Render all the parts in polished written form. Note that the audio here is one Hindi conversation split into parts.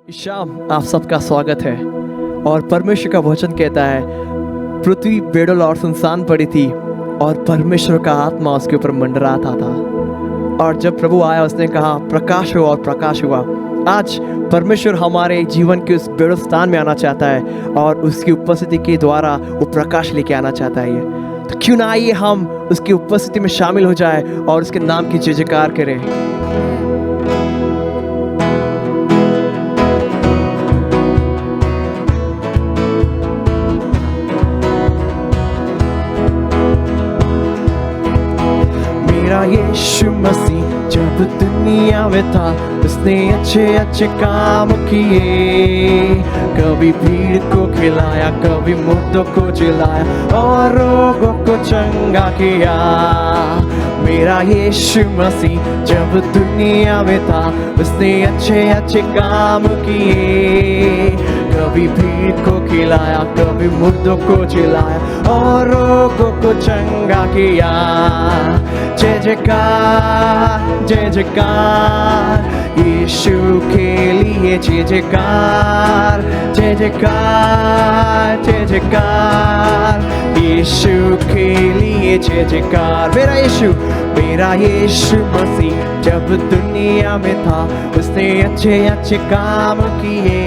इस शाम आप सबका स्वागत है। और परमेश्वर का वचन कहता है, पृथ्वी बेडोल और सुनसान पड़ी थी और परमेश्वर का आत्मा उसके ऊपर मंडराता था। और जब प्रभु आया उसने कहा प्रकाश हो और प्रकाश हुआ। आज परमेश्वर हमारे जीवन के उस बेडोल स्थान में आना चाहता है और उसकी उपस्थिति के द्वारा वो प्रकाश लेके आना चाहता है। तो क्यों ना आइए हम उसकी उपस्थिति में शामिल हो जाए और उसके नाम की जय जयकार करें। मेरा यीशु मसीह जब दुनिया में था उसने अच्छे अच्छे काम किए। कभी भीड़ को खिलाया, कभी मुर्दों को जिलाया और रोगों को चंगा किया। मेरा यीशु मसीह जब दुनिया में था उसने अच्छे अच्छे काम किए। कभी भीड़ को खिलाया, कभी मुर्दों को जिलाया और रोगों को चंगा किया। जय जयकार जय जयकार यीशु के लिए, जय जयकार जय जयकार जय जयकार यीशु के लिए, जय जयकार। मेरा यीशु मसीह जब दुनिया में था उसने अच्छे अच्छे काम किए।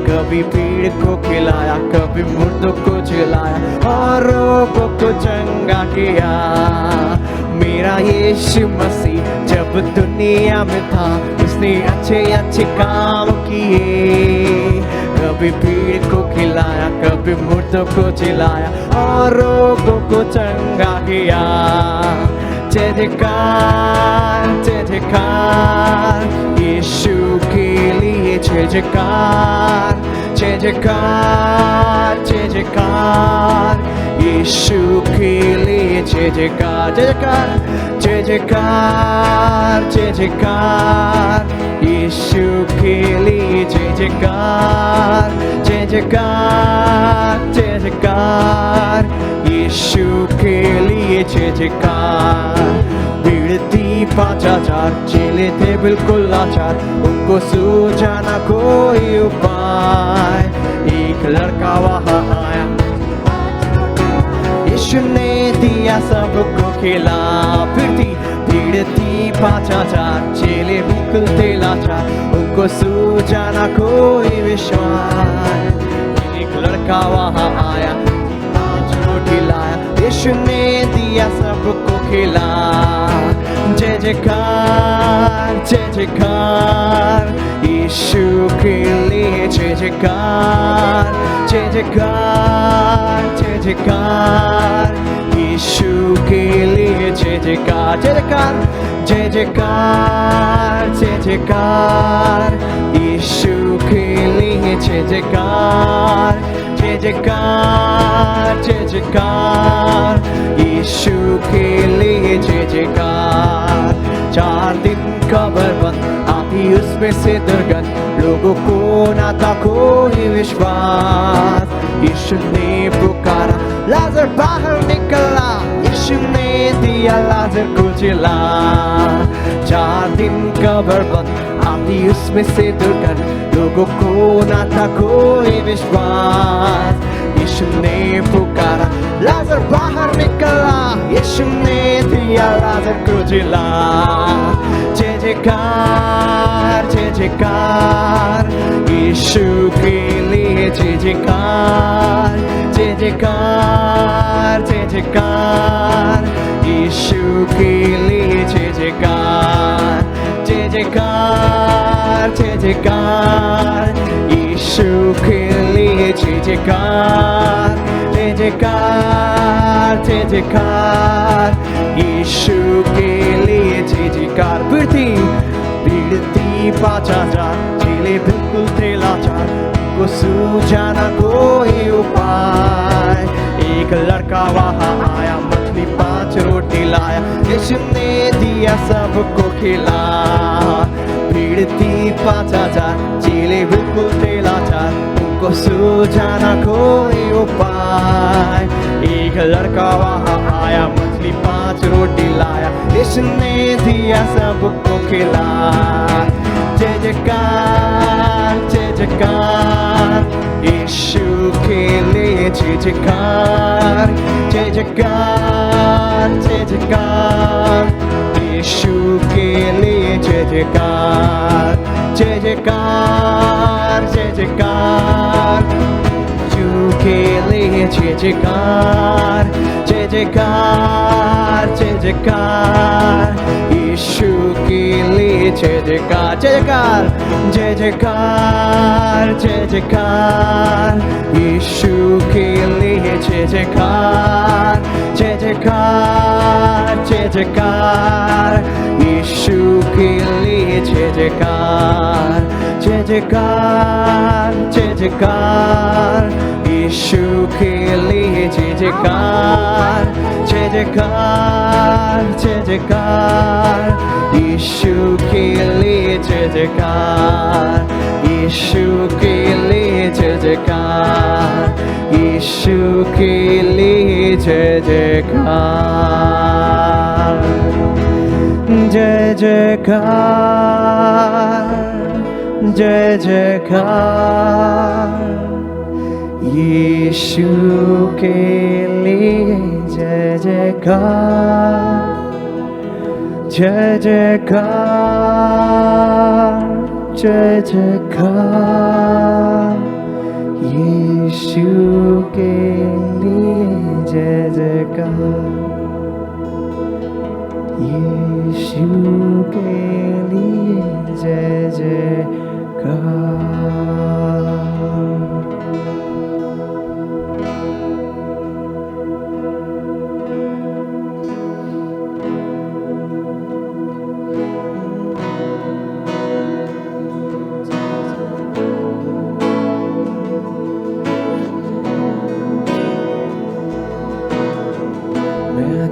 कभी भीड़ को खिलाया, कभी मुर्दों को जिलाया और रोगों को चंगा किया। मेरा यीशु मसीह जब दुनिया में था उसने अच्छे अच्छे काम किए। कभी भीड़ को खिलाया, कभी मुर्दों को जिलाया और रोगों को चंगा किया। जय जयकार जय जयकार यीशु के लिए, जय जयकार जय जयकार जय जयकार यीशु के लिए, जय जयकार जय जयकार जय जयकार जय जयकार यीशु के लिए, जय जयकार जय जयकार जय जयकार यीशु के लिए, जय जयकार। भीड़ थी 5,000, चेले थे बिल्कुल लाचार, उनको सूझा ना कोई उपाय। एक लड़का वहाँ आया, यीशु ने दिया सबको खिला। भीड़ थी 5,000, चेले बिल्कुल थे लाचार, उनको सूझा ना कोई विश्वास। एक लड़का वहाँ आया, 5 रोटी लाया, यीशु ने दिया सबको खिला। जय जयकार जय जयकार यीशु के लिए, जय जयकार जय जयकार जय जयकार यीशु के लिए, जय जयकार जय जयकार जय जयकार जय जयकार यीशु के लिए, जय जयकार जय जयकार जय जयकार यीशु के लिए, जय जयकार। 4 दिन कब्र बंद, आधी उसमें से दुर्गंध, लोगों को ना था कोई विश्वास। यीशु ने पुकारा, लाजर बाहर निकला, यीशु ने दिया लाजर को जिला। 4 दिन कब्र बंद, आधी उसमें से दुर्गंध, लोगों को ना था कोई विश्वास। यीशु ने पुकारा, लाजर बाहर निकला, यीशु ने दिया लाजर को जिला। जय जयकार जय जयकार यीशु के लिए, जय जयकार जय जयकार जय जयकार यीशु के लिए, जय जयकार जय जयकार जय जयकार यीशु के लिए, जय जयकार जय जयकार जय जयकार यीशु के लिए, जय जयकार। भीड़ थी 5,000, चेले बिल्कुल थे लाचार, उनको सूझा ना कोई उपाय। एक लड़का वहाँ आया, मछली 5 रोटी लाया, यीशु ने दिया सबको खिला। भीड़ थी 5,000, चेले बिल्कुल थे लाचार, उनको सूझा ना कोई उपाय। एक लड़का वहाँ आया, मछली 5 रोटी लाया, यीशु ने दिया सबको खिला। जय जयकार जय जयकार जय जयकार जय जयकार यीशु के लिए जय जयकार जय जयकार जय जयकार यीशु के लिए जय जयकार जय जयकार जय जयकार यीशु के लिए जय जयकार जय जयकार जय जयकार जय जयकार यीशु के लिए जय जयकार जय जयकार जय जयकार यीशु के लिए जय जयकार जय जयकार जय जयकार यीशु के लिए जय जयकार जय जयकार जय जयकार यीशु के लिए जय जयकार यीशु के लिए जय जयकार यीशु के लिए जय जयकार जय जयकार जय जयकार यीशु के लिए जय जयकार जय जयकार जय जयकार यीशु के लिए जय जयकार यीशु के लिए जय जयकार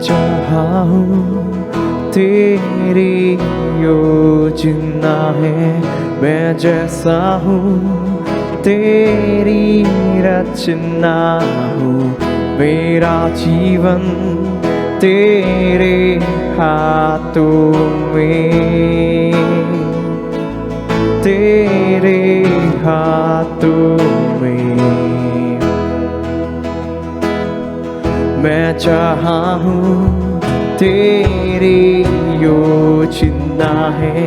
चाहा हूँ तेरी योजना है मैं जैसा हूँ तेरी रचना हूँ मेरा जीवन तेरे हाथों में तेरे हाथों में मैं चाहा हूँ तेरी योजना है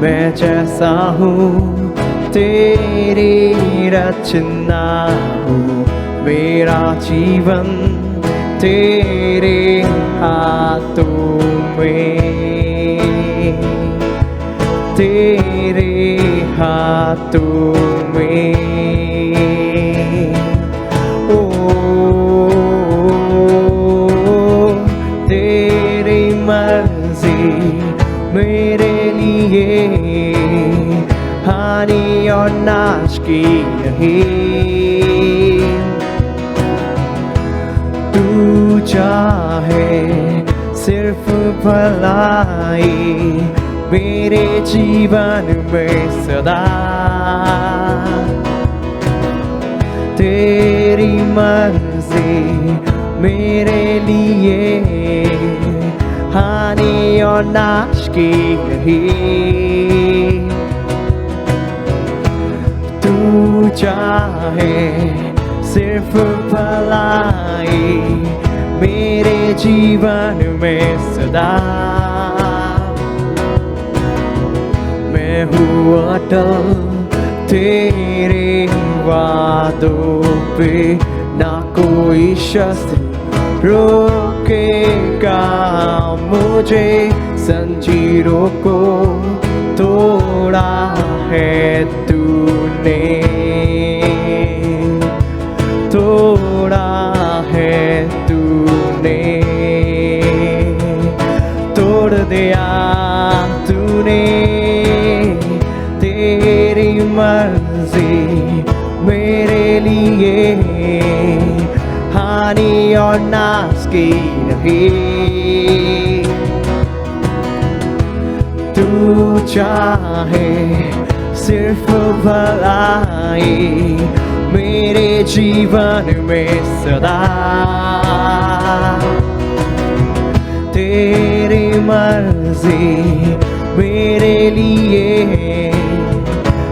मैं जैसा हूँ तेरी रचना हूँ मेरा जीवन तेरे हाथों में तेरे हाथों में मेरे लिए हानि और नाश की नहीं तू चाहे सिर्फ भलाई मेरे जीवन में सदा तेरी मर्जी मेरे लिए हानि और नाश की नहीं तू चाहे सिर्फ भलाई मेरे जीवन में सदा मैं हूँ अटल तेरे वादों पे ना कोई शस्त्र रोकेगा मुझे जंजीरों को तोड़ा है तूने तोड़ा है तूने तोड़ दिया तूने तेरी मर्जी मेरे लिए हानि और नाश की नहीं तू चाहे सिर्फ भलाई मेरे जीवन में सदा तेरी मर्जी मेरे लिए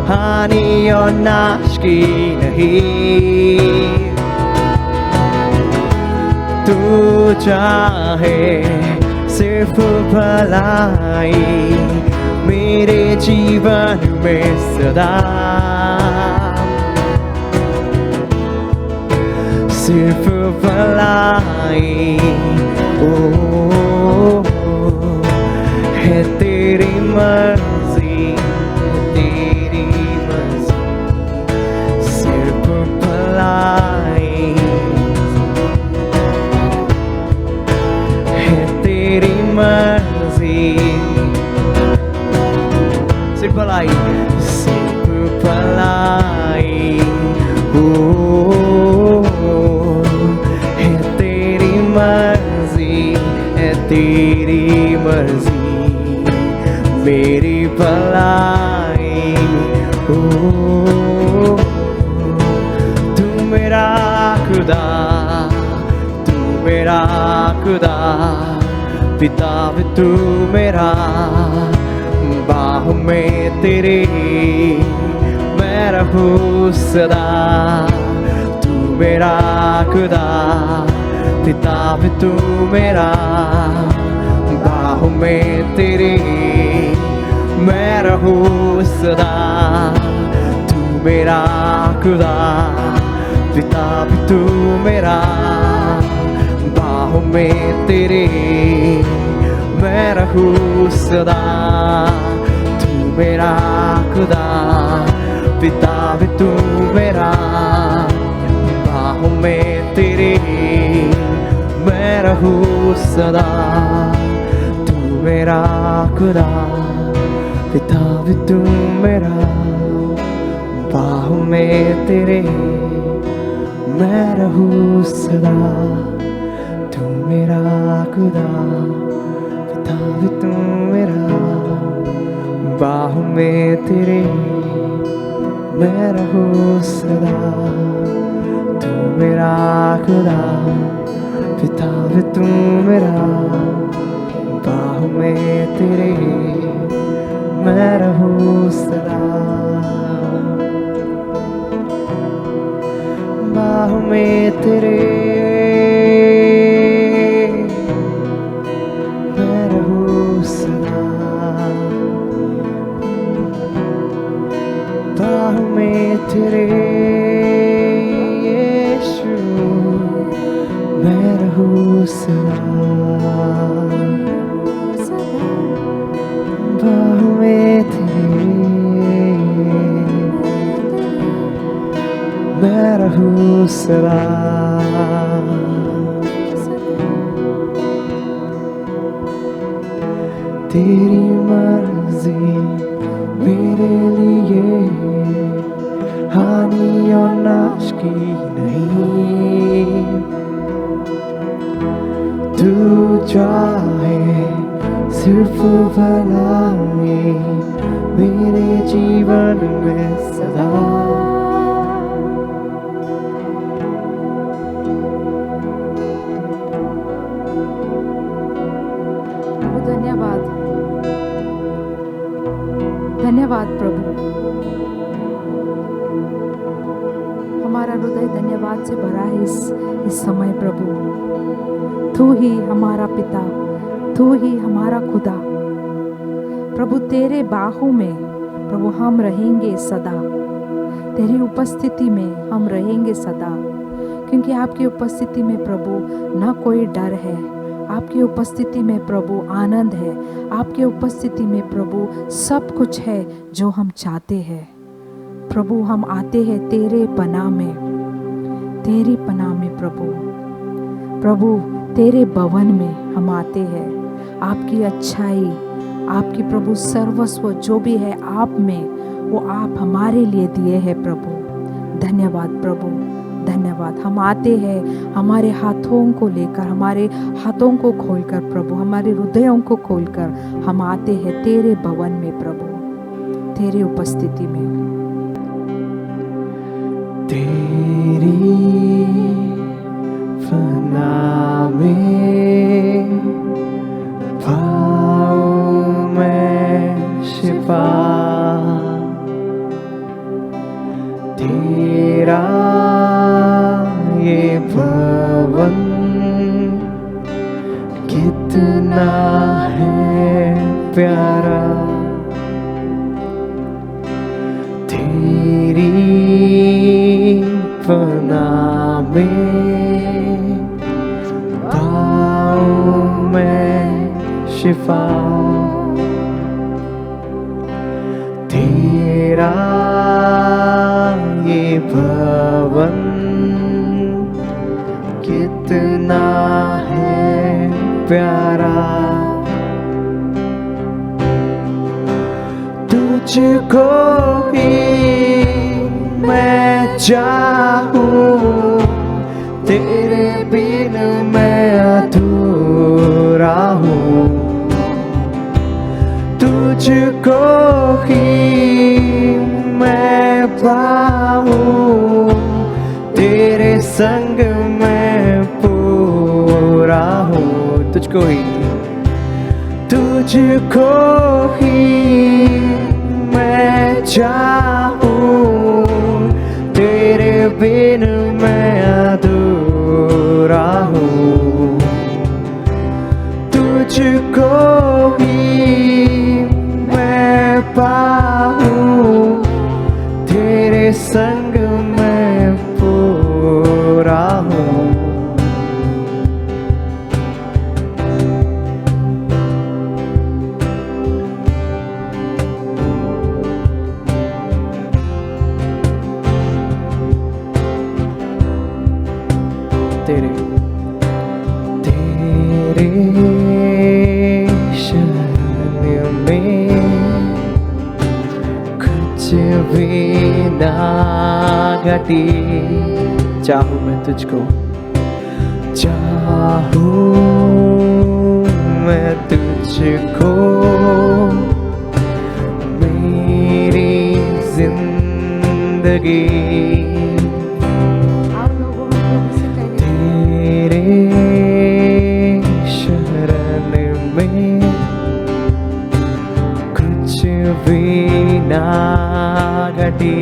हानि और नाश की नहीं तू चाहे सिर्फ भलाई मेरे जीवन में सदा, सिर्फ भलाई ओ है तेरी मर्जी, तेरी मर्जी, सिर्फ भलाई है तेरी मर्जी, सिर्फ भलाई, सिर्फ भलाई ओ है तेरी मर्जी, है तेरी मर्जी, मेरी भलाई ओ तू मेरा खुदा, तू मेरा खुदा, पिता भी तू मेरा, बाहों में तेरे मैं रहूं सदा, तू मेरा खुदा, पिता भी तू मेरा, बाहों में तेरे मैं रहूं सदा, तू मेरा खुदा, पिता भी तू मेरा, बाहों में तेरे मैं रहूं सदा, तू मेरा खुदा, पिता भी तू मेरा, बाहों में तेरे मैं रहूं सदा, तू मेरा खुदा, पिता भी तू मेरा, बाहों में तेरे मैं रहूं सदा, तू मेरा खुदा, पिता भी तू मेरा, बाहों में तेरे मैं रहूं सदा, तू मेरा खुदा, पिता भी तू मेरा, बाहों में तेरे मैं रहूं सदा, बाहों में तेरे मैं रहूं सदा, बाहों में तेरे यीशु मैं रहूं सदा, बाहों में तेरे मैं रहूं सदा, तेरी मर्जी मेरे लिए हानि और नाश की नहीं, तू चाहे सिर्फ भलाई मेरे जीवन में सदा, धन्यवाद, धन्यवाद प्रभु, हमारा हृदय धन्यवाद से भरा है इस समय प्रभु, तू ही हमारा पिता, तू ही हमारा खुदा प्रभु, तेरे बाहों में प्रभु हम रहेंगे सदा, तेरी उपस्थिति में हम रहेंगे सदा, क्योंकि आपकी उपस्थिति में प्रभु ना कोई डर है, आपकी उपस्थिति में प्रभु आनंद है, आपकी उपस्थिति में प्रभु सब कुछ है जो हम चाहते हैं प्रभु। हम आते हैं तेरे पनाह में, तेरी पनाह में प्रभु, प्रभु तेरे भवन में हम आते हैं, आपकी अच्छाई, आपकी प्रभु सर्वस्व जो भी है आप में, वो आप हमारे लिए दिए हैं प्रभु। धन्यवाद प्रभु, धन्यवाद। हम आते हैं हमारे हाथों को लेकर, हमारे हाथों को खोलकर प्रभु, हमारे हृदयों को खोलकर हम आते हैं तेरे भवन में प्रभु, तेरी उपस्थिति में। तेरी पनाह में पाऊं मैं शिफा, तेरा ये भवन प्यारा, तेरी पनाह में पाऊं मैं शिफा। तेरा ये भवन कितना है प्यारा, तुझको ही मैं चाहूं, तेरे बिन मैं अधूरा हूँ। तुझको ही मैं पाऊं, तेरे संग मैं पूरा हूँ। तुझको ही मैं चाहूं, तेरे बिन मैं अधूरा हूँ। तुझको ही मैं पाऊं, तेरे संग मैं पूरा हूँ। तेरे शरण में कुछ भी ना घटी। चाहूं मैं तुझको, चाहूं मैं तुझको, मेरी जिंदगी भी ना घटी।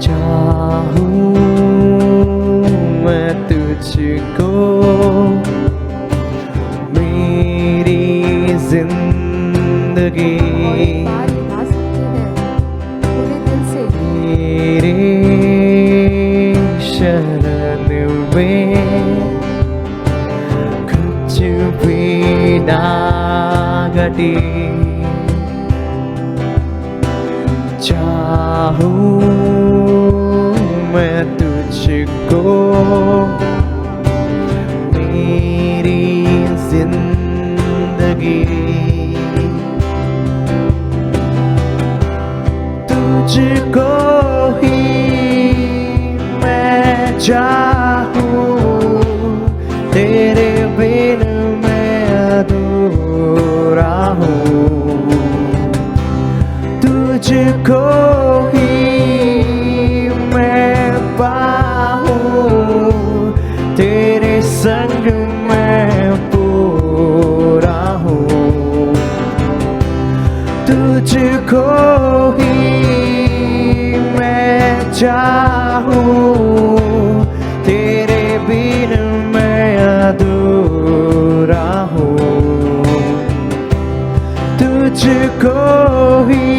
चाहूं मैं तुझको, मेरी जिंदगी तेरे शरण में कुछ भी ना घटी। चाहूं मैं तुझको, मेरी जिंदगी तुझको ही मैं चाहूं, तेरे बिन मैं अधूरा हूँ। तुझको ही मैं पाऊं, तेरे संग मैं पूरा हूँ। तुझको ही मैं चाहूं, तेरे बिन मैं अधूरा हूँ। तुझको ही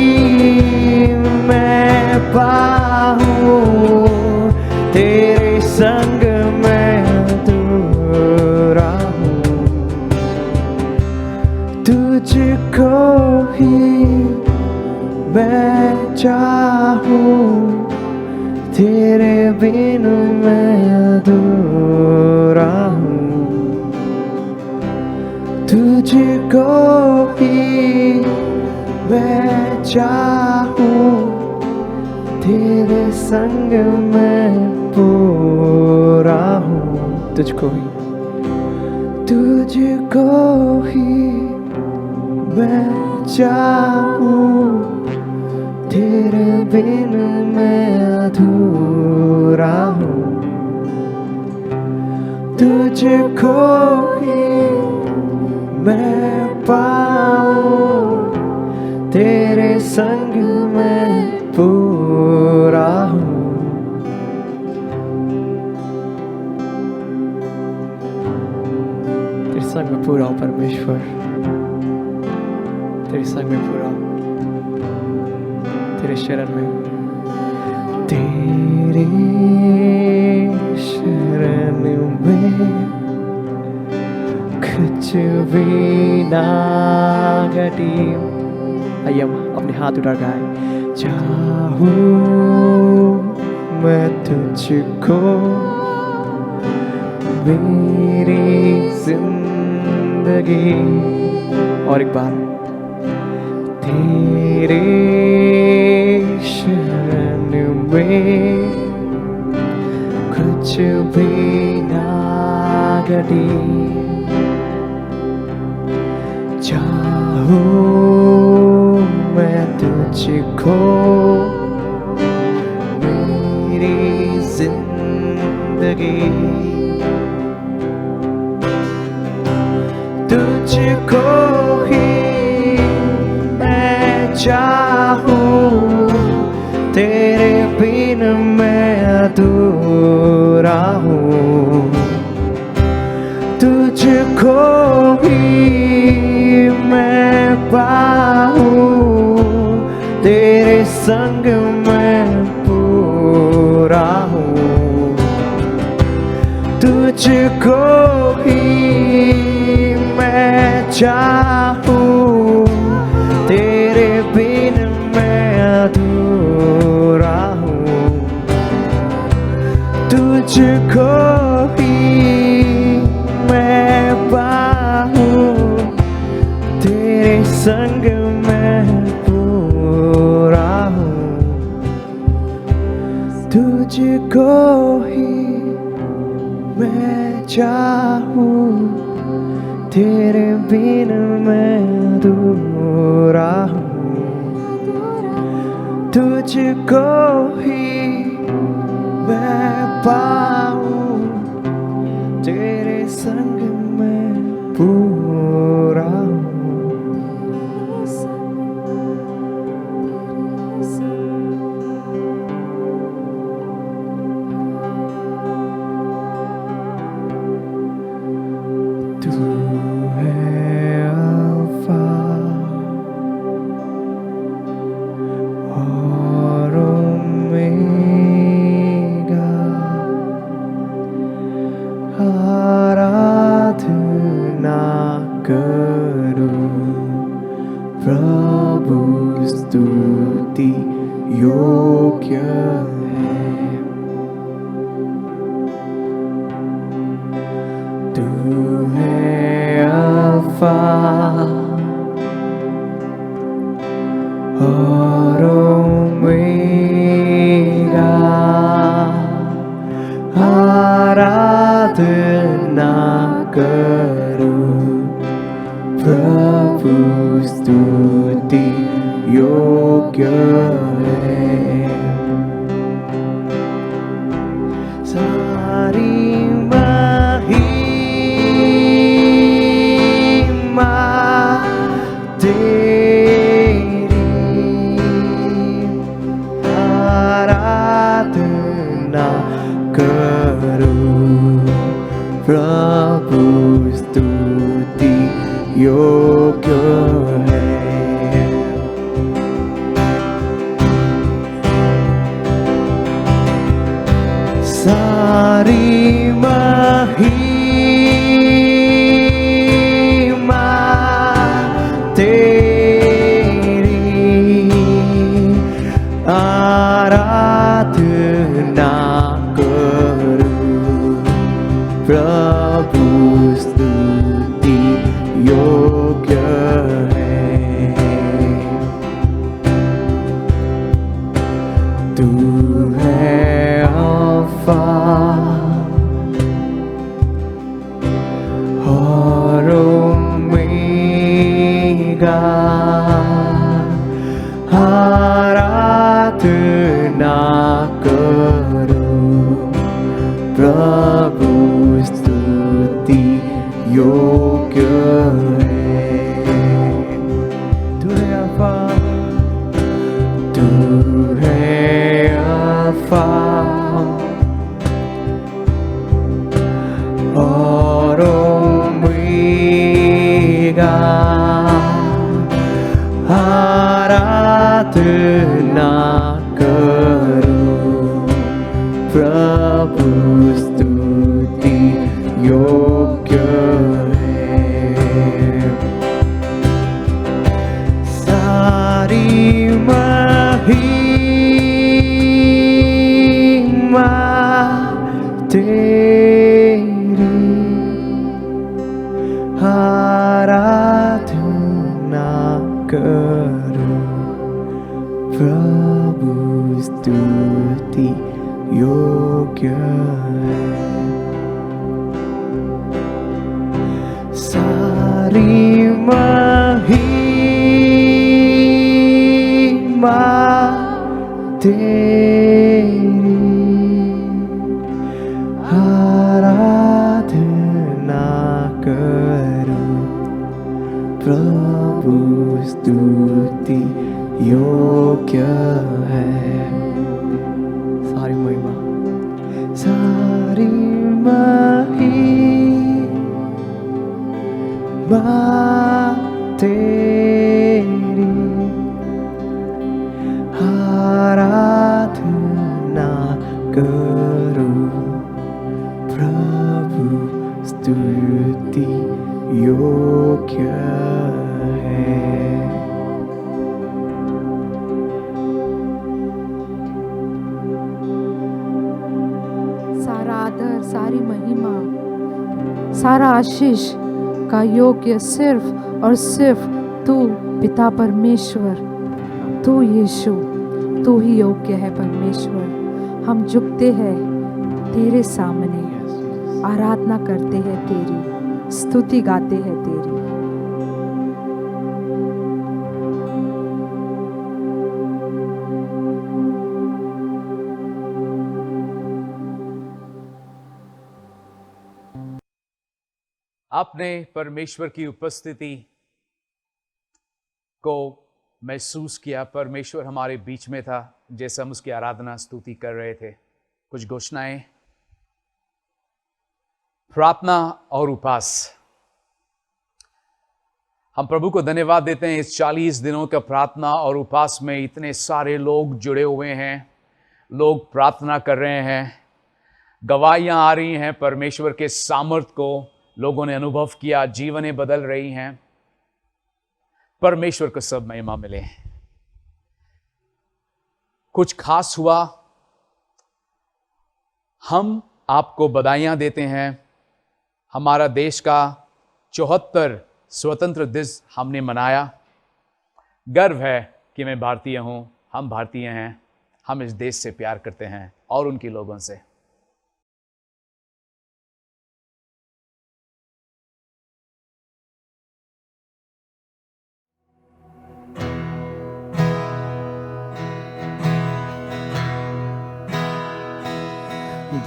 मैं पाऊं, तेरे संग मैं अधूरा हूँ। तुझको ही मैं चाहूं, तेरे बिन मैं अधूरा हूँ। तुझको ही मैं चाहूं, तेरे संग मैं पूरा हूँ। तुझको ही मैं चाहूं, तेरे बिन मैं अधूरा हूँ। तुझको ही मैं पाऊं, तेरे संग मैं पूरा हूँ। तेरे संग में पूरा हो परमेश्वर, तेरे संग में पूरा हो, तेरे शरण में, तेरे शरण में कुछ भी ना घटी। आइए हम अपने हाथ उठा गाए। चाहूं मैं तुझको मेरी जिंदगी, और एक बार, तेरे शरण में कुछ भी ना घटी। चाहूं मैं तुझको मेरी जिंदगी, तुझको ही मैं चाहूं, तेरे बिन मैं अधूरा हूँ। तुझको ही मैं पाऊं, तेरे संग मैं पूरा हूँ। तुझको ही मैं चाहूं, तेरे बिन मैं अधूरा हूँ। तुझको ही मैं पाऊं, तेरे संग मैं पूरा हूँ। तुझको ही मैं चाहूं, तेरे बिन मैं अधूरा हूँ। तुझको ही मैं पाऊं, तेरे संग में पूरा हूँ। तू है अल्फा और ओमेगा, आराधना करूं प्रभु, स्तुति योग्य है। तू है अल्फा और ओमेगा, आराधना करूं प्रभु, स्तुति योग्य है। सारी महिमा तेरी, आराधना करूं प्रभु, स्तुति योग्य है। सारी महिमा तेरी, आराधना करूं प्रभु, स्तुति योग्य है। तू है अल्फा और ओमेगा, आराधना करूं प्रभु, स्तुति योग्य है। तू है अल्फा, तू है अल्फा और ओमेगा, आराधना करो प्रभु स्तुति योग्य है सारी महिमा तेरी आराधना करो प्रभु स्तुति योग्य है सारी महिमा तेरी आराधना करो प्रभु स्तुति योग्य है सारी महिमा तेरी आराधना करो प्रभु स्तुति योग्य है सारा आदर, सारी महिमा, सारा आशीष का योग्य सिर्फ और सिर्फ तू पिता परमेश्वर, तू यीशु, तू ही योग्य है परमेश्वर। हम झुकते हैं तेरे सामने, आराधना करते हैं तेरी, स्तुति गाते हैं तेरी। आपने परमेश्वर की उपस्थिति को महसूस किया, परमेश्वर हमारे बीच में था जैसे हम उसकी आराधना स्तुति कर रहे थे। कुछ घोषणाएं, प्रार्थना और उपवास। हम प्रभु को धन्यवाद देते हैं इस 40 दिनों का प्रार्थना और उपवास में इतने सारे लोग जुड़े हुए हैं, लोग प्रार्थना कर रहे हैं, गवाहियां आ रही हैं, परमेश्वर के सामर्थ को लोगों ने अनुभव किया, जीवनें बदल रही हैं। परमेश्वर को सब महिमा मिले। कुछ खास हुआ, हम आपको बधाइयां देते हैं। हमारा देश का 74 स्वतंत्र दिवस हमने मनाया। गर्व है कि मैं भारतीय हूं, हम भारतीय हैं, हम इस देश से प्यार करते हैं और उनके लोगों से।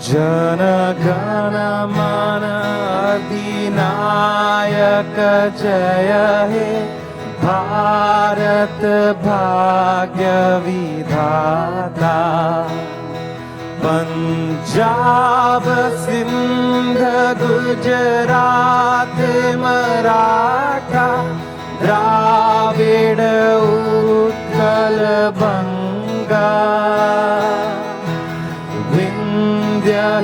जन गण मन अधिनायक जय हे भारत भाग्य विधाता पंजाब सिंध गुजरात मराठा द्राविड़ उत्कल बंगा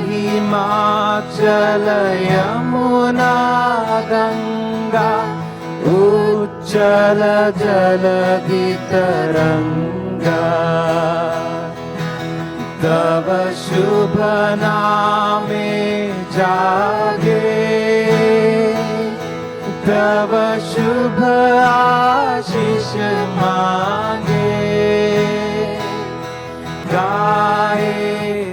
हिमाचल यमुना गंगा उच्चल जलधि तरंगा तव शुभ नामे जागे तव शुभ आशीष मांगे गाए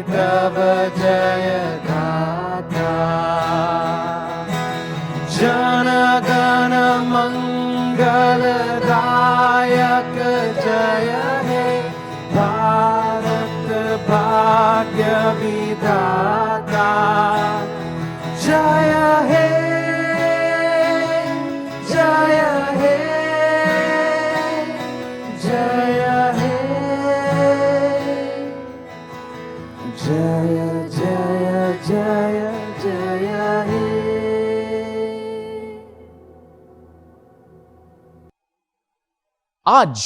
तब जय गाथा जन गण मंगल दायक जय हे भारत भाग्य विधाता जय हे जय हे जय हे जय जय जय जय हे। आज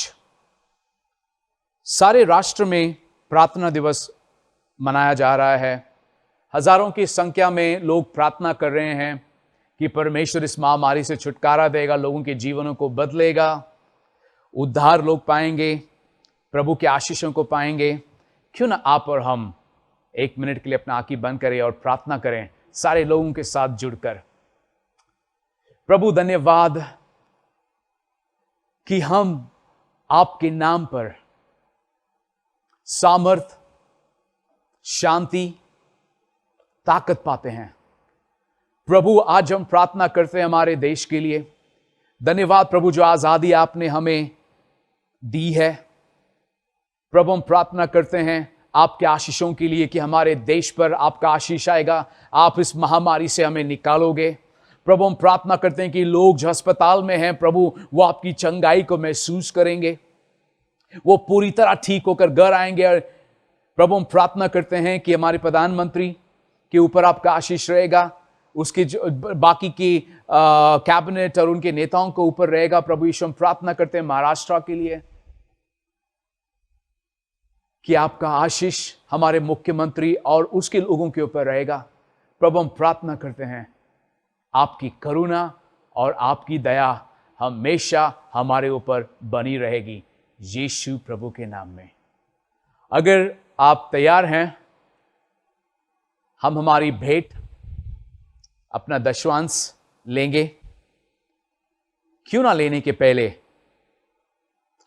सारे राष्ट्र में प्रार्थना दिवस मनाया जा रहा है। हजारों की संख्या में लोग प्रार्थना कर रहे हैं कि परमेश्वर इस महामारी से छुटकारा देगा, लोगों के जीवनों को बदलेगा, उद्धार लोग पाएंगे, प्रभु के आशीषों को पाएंगे। क्यों ना आप और हम 1 मिनट के लिए अपना आंखें बंद करें और प्रार्थना करें सारे लोगों के साथ जुड़कर। प्रभु धन्यवाद कि हम आपके नाम पर सामर्थ, शांति, ताकत पाते हैं। प्रभु आज हम प्रार्थना करते हैं हमारे देश के लिए। धन्यवाद प्रभु जो आजादी आपने हमें दी है। प्रभु हम प्रार्थना करते हैं आपके आशीषों के लिए कि हमारे देश पर आपका आशीष आएगा, आप इस महामारी से हमें निकालोगे। प्रभु हम प्रार्थना करते हैं कि लोग जो अस्पताल में हैं प्रभु वो आपकी चंगाई को महसूस करेंगे, वो पूरी तरह ठीक होकर घर आएंगे। और प्रभु हम प्रार्थना करते हैं कि हमारे प्रधानमंत्री के ऊपर आपका आशीष रहेगा, उसके जो बाकी की कैबिनेट और उनके नेताओं के ऊपर रहेगा। प्रभु यीशु हम प्रार्थना करते हैं महाराष्ट्र के लिए कि आपका आशीष हमारे मुख्यमंत्री और उसके लोगों के ऊपर रहेगा। प्रभु हम प्रार्थना करते हैं आपकी करुणा और आपकी दया हमेशा हमारे ऊपर बनी रहेगी, यीशु प्रभु के नाम में। अगर आप तैयार हैं, हम हमारी भेंट अपना दशवांश लेंगे। क्यों ना लेने के पहले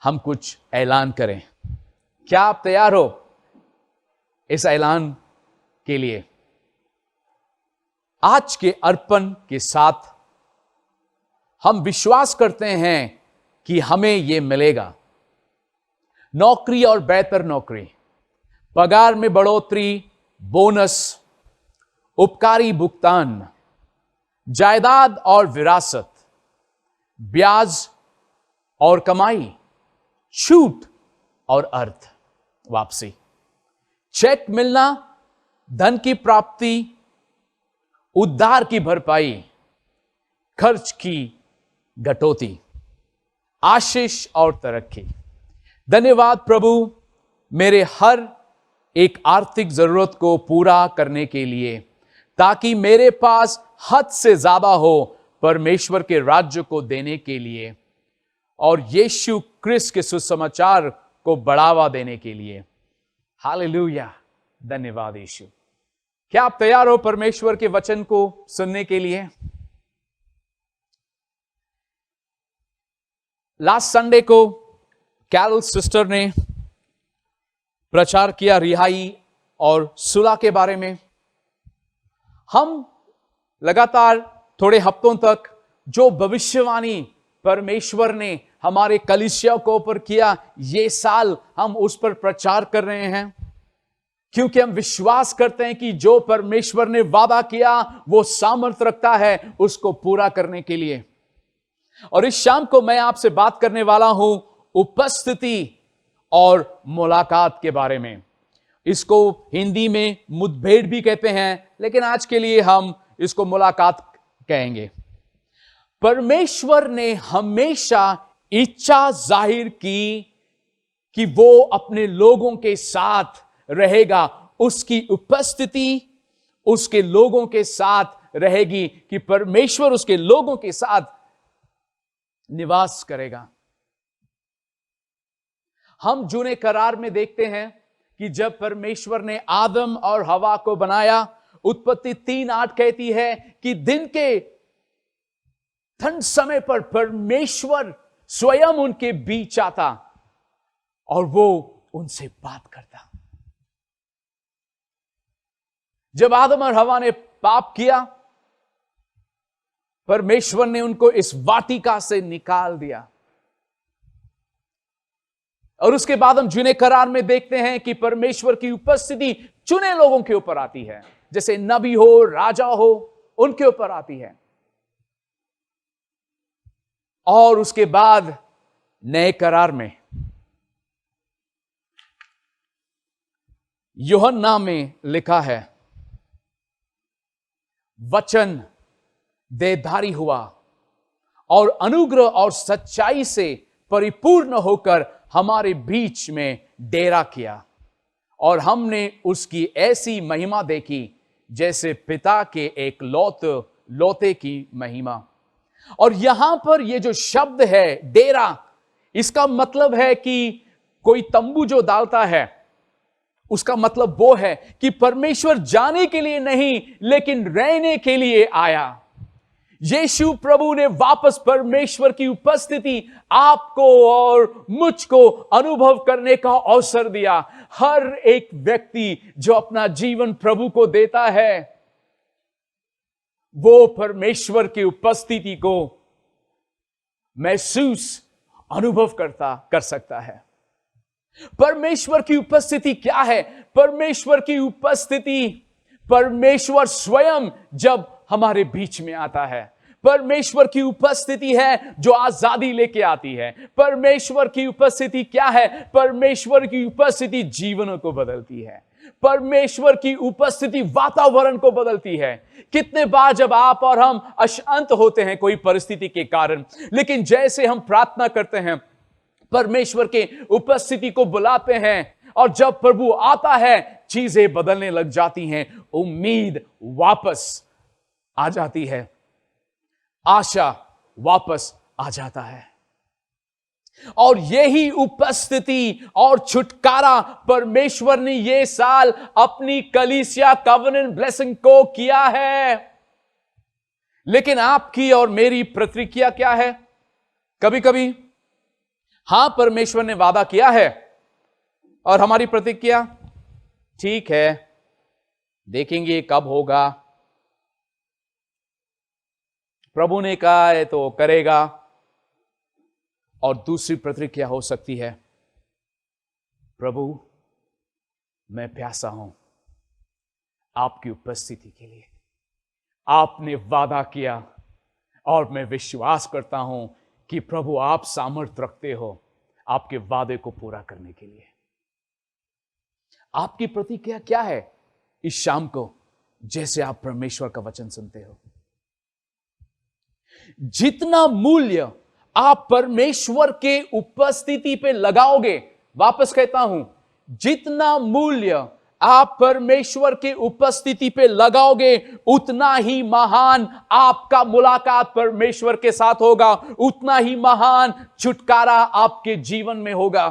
हम कुछ ऐलान करें। क्या आप तैयार हो इस ऐलान के लिए? आज के अर्पण के साथ हम विश्वास करते हैं कि हमें यह मिलेगा, नौकरी और बेहतर नौकरी, पगार में बढ़ोतरी, बोनस, उपकारी भुगतान, जायदाद और विरासत, ब्याज और कमाई, छूट और अर्थ वापसी, चेक मिलना, धन की प्राप्ति, उद्धार की भरपाई, खर्च की कटौती, आशीष और तरक्की। धन्यवाद प्रभु मेरे हर एक आर्थिक जरूरत को पूरा करने के लिए, ताकि मेरे पास हद से ज्यादा हो परमेश्वर के राज्य को देने के लिए और यीशु क्रिस्त के सुसमाचार को बढ़ावा देने के लिए। हालेलुया, धन्यवाद यीशु। क्या आप तैयार हो परमेश्वर के वचन को सुनने के लिए? लास्ट संडे को कैरल सिस्टर ने प्रचार किया रिहाई और सुलह के बारे में। हम लगातार थोड़े हफ्तों तक जो भविष्यवाणी परमेश्वर ने हमारे कलीसिया को ऊपर किया, ये साल हम उस पर प्रचार कर रहे हैं, क्योंकि हम विश्वास करते हैं कि जो परमेश्वर ने वादा किया वो सामर्थ्य रखता है उसको पूरा करने के लिए। और इस शाम को मैं आपसे बात करने वाला हूं उपस्थिति और मुलाकात के बारे में। इसको हिंदी में मुठभेड़ भी कहते हैं, लेकिन आज के लिए हम इसको मुलाकात कहेंगे। परमेश्वर ने हमेशा इच्छा जाहिर की कि वो अपने लोगों के साथ रहेगा, उसकी उपस्थिति उसके लोगों के साथ रहेगी, कि परमेश्वर उसके लोगों के साथ निवास करेगा। हम जूने करार में देखते हैं कि जब परमेश्वर ने आदम और हवा को बनाया, उत्पत्ति 3:8 कहती है कि दिन के ठंड समय पर परमेश्वर स्वयं उनके बीच आता और वो उनसे बात करता। जब आदम और हवा ने पाप किया, परमेश्वर ने उनको इस वाटिका से निकाल दिया। और उसके बाद हम जूने करार में देखते हैं कि परमेश्वर की उपस्थिति चुने लोगों के ऊपर आती है, जैसे नबी हो, राजा हो, उनके ऊपर आती है। और उसके बाद नए करार में यूहन्ना में लिखा है, वचन देहधारी हुआ और अनुग्रह और सच्चाई से परिपूर्ण होकर हमारे बीच में डेरा किया और हमने उसकी ऐसी महिमा देखी जैसे पिता के एक लौते की महिमा। और यहां पर यह जो शब्द है डेरा, इसका मतलब है कि कोई तंबू जो डालता है, उसका मतलब वो है कि परमेश्वर जाने के लिए नहीं लेकिन रहने के लिए आया। यीशु प्रभु ने वापस परमेश्वर की उपस्थिति आपको और मुझको अनुभव करने का अवसर दिया। हर एक व्यक्ति जो अपना जीवन प्रभु को देता है, वो परमेश्वर की उपस्थिति को महसूस अनुभव कर सकता है। परमेश्वर की उपस्थिति क्या है? परमेश्वर की उपस्थिति, परमेश्वर स्वयं जब हमारे बीच में आता है। परमेश्वर की उपस्थिति है जो आजादी लेके आती है। परमेश्वर की उपस्थिति क्या है? परमेश्वर की उपस्थिति जीवनों को बदलती है। परमेश्वर की उपस्थिति वातावरण को बदलती है। कितने बार जब आप और हम अशांत होते हैं कोई परिस्थिति के कारण, लेकिन जैसे हम प्रार्थना करते हैं, परमेश्वर के उपस्थिति को बुलाते हैं, और जब प्रभु आता है चीजें बदलने लग जाती हैं, उम्मीद वापस आ जाती है, आशा वापस आ जाता है। और यही उपस्थिति और छुटकारा परमेश्वर ने ये साल अपनी कलीसिया कवेनेंट ब्लेसिंग को किया है। लेकिन आपकी और मेरी प्रतिक्रिया क्या है? कभी कभी हां, परमेश्वर ने वादा किया है, और हमारी प्रतिक्रिया ठीक है, देखेंगे कब होगा, प्रभु ने कहा है तो करेगा। और दूसरी प्रतिक्रिया हो सकती है, प्रभु मैं प्यासा हूं आपकी उपस्थिति के लिए, आपने वादा किया और मैं विश्वास करता हूं कि प्रभु आप सामर्थ्य रखते हो आपके वादे को पूरा करने के लिए। आपकी प्रतिक्रिया क्या है इस शाम को जैसे आप परमेश्वर का वचन सुनते हो? जितना मूल्य आप परमेश्वर के उपस्थिति पे लगाओगे, वापस कहता हूं, जितना मूल्य आप परमेश्वर के उपस्थिति पे लगाओगे, उतना ही महान आपका मुलाकात परमेश्वर के साथ होगा, उतना ही महान छुटकारा आपके जीवन में होगा।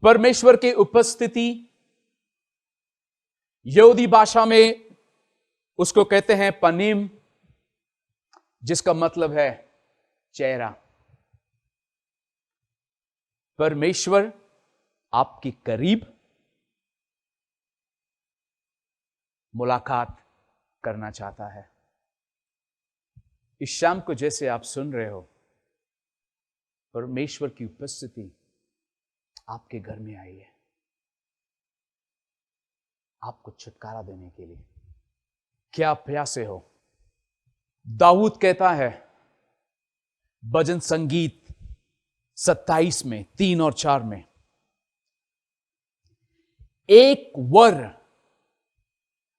परमेश्वर की उपस्थिति यहूदी भाषा में उसको कहते हैं पनीम, जिसका मतलब है चेहरा। परमेश्वर आपकी करीब मुलाकात करना चाहता है। इस शाम को जैसे आप सुन रहे हो, परमेश्वर की उपस्थिति आपके घर में आई है, आपको छुटकारा देने के लिए। क्या प्यासे हो? दाऊद कहता है भजन संगीत 27 में 3 और 4 में, एक वर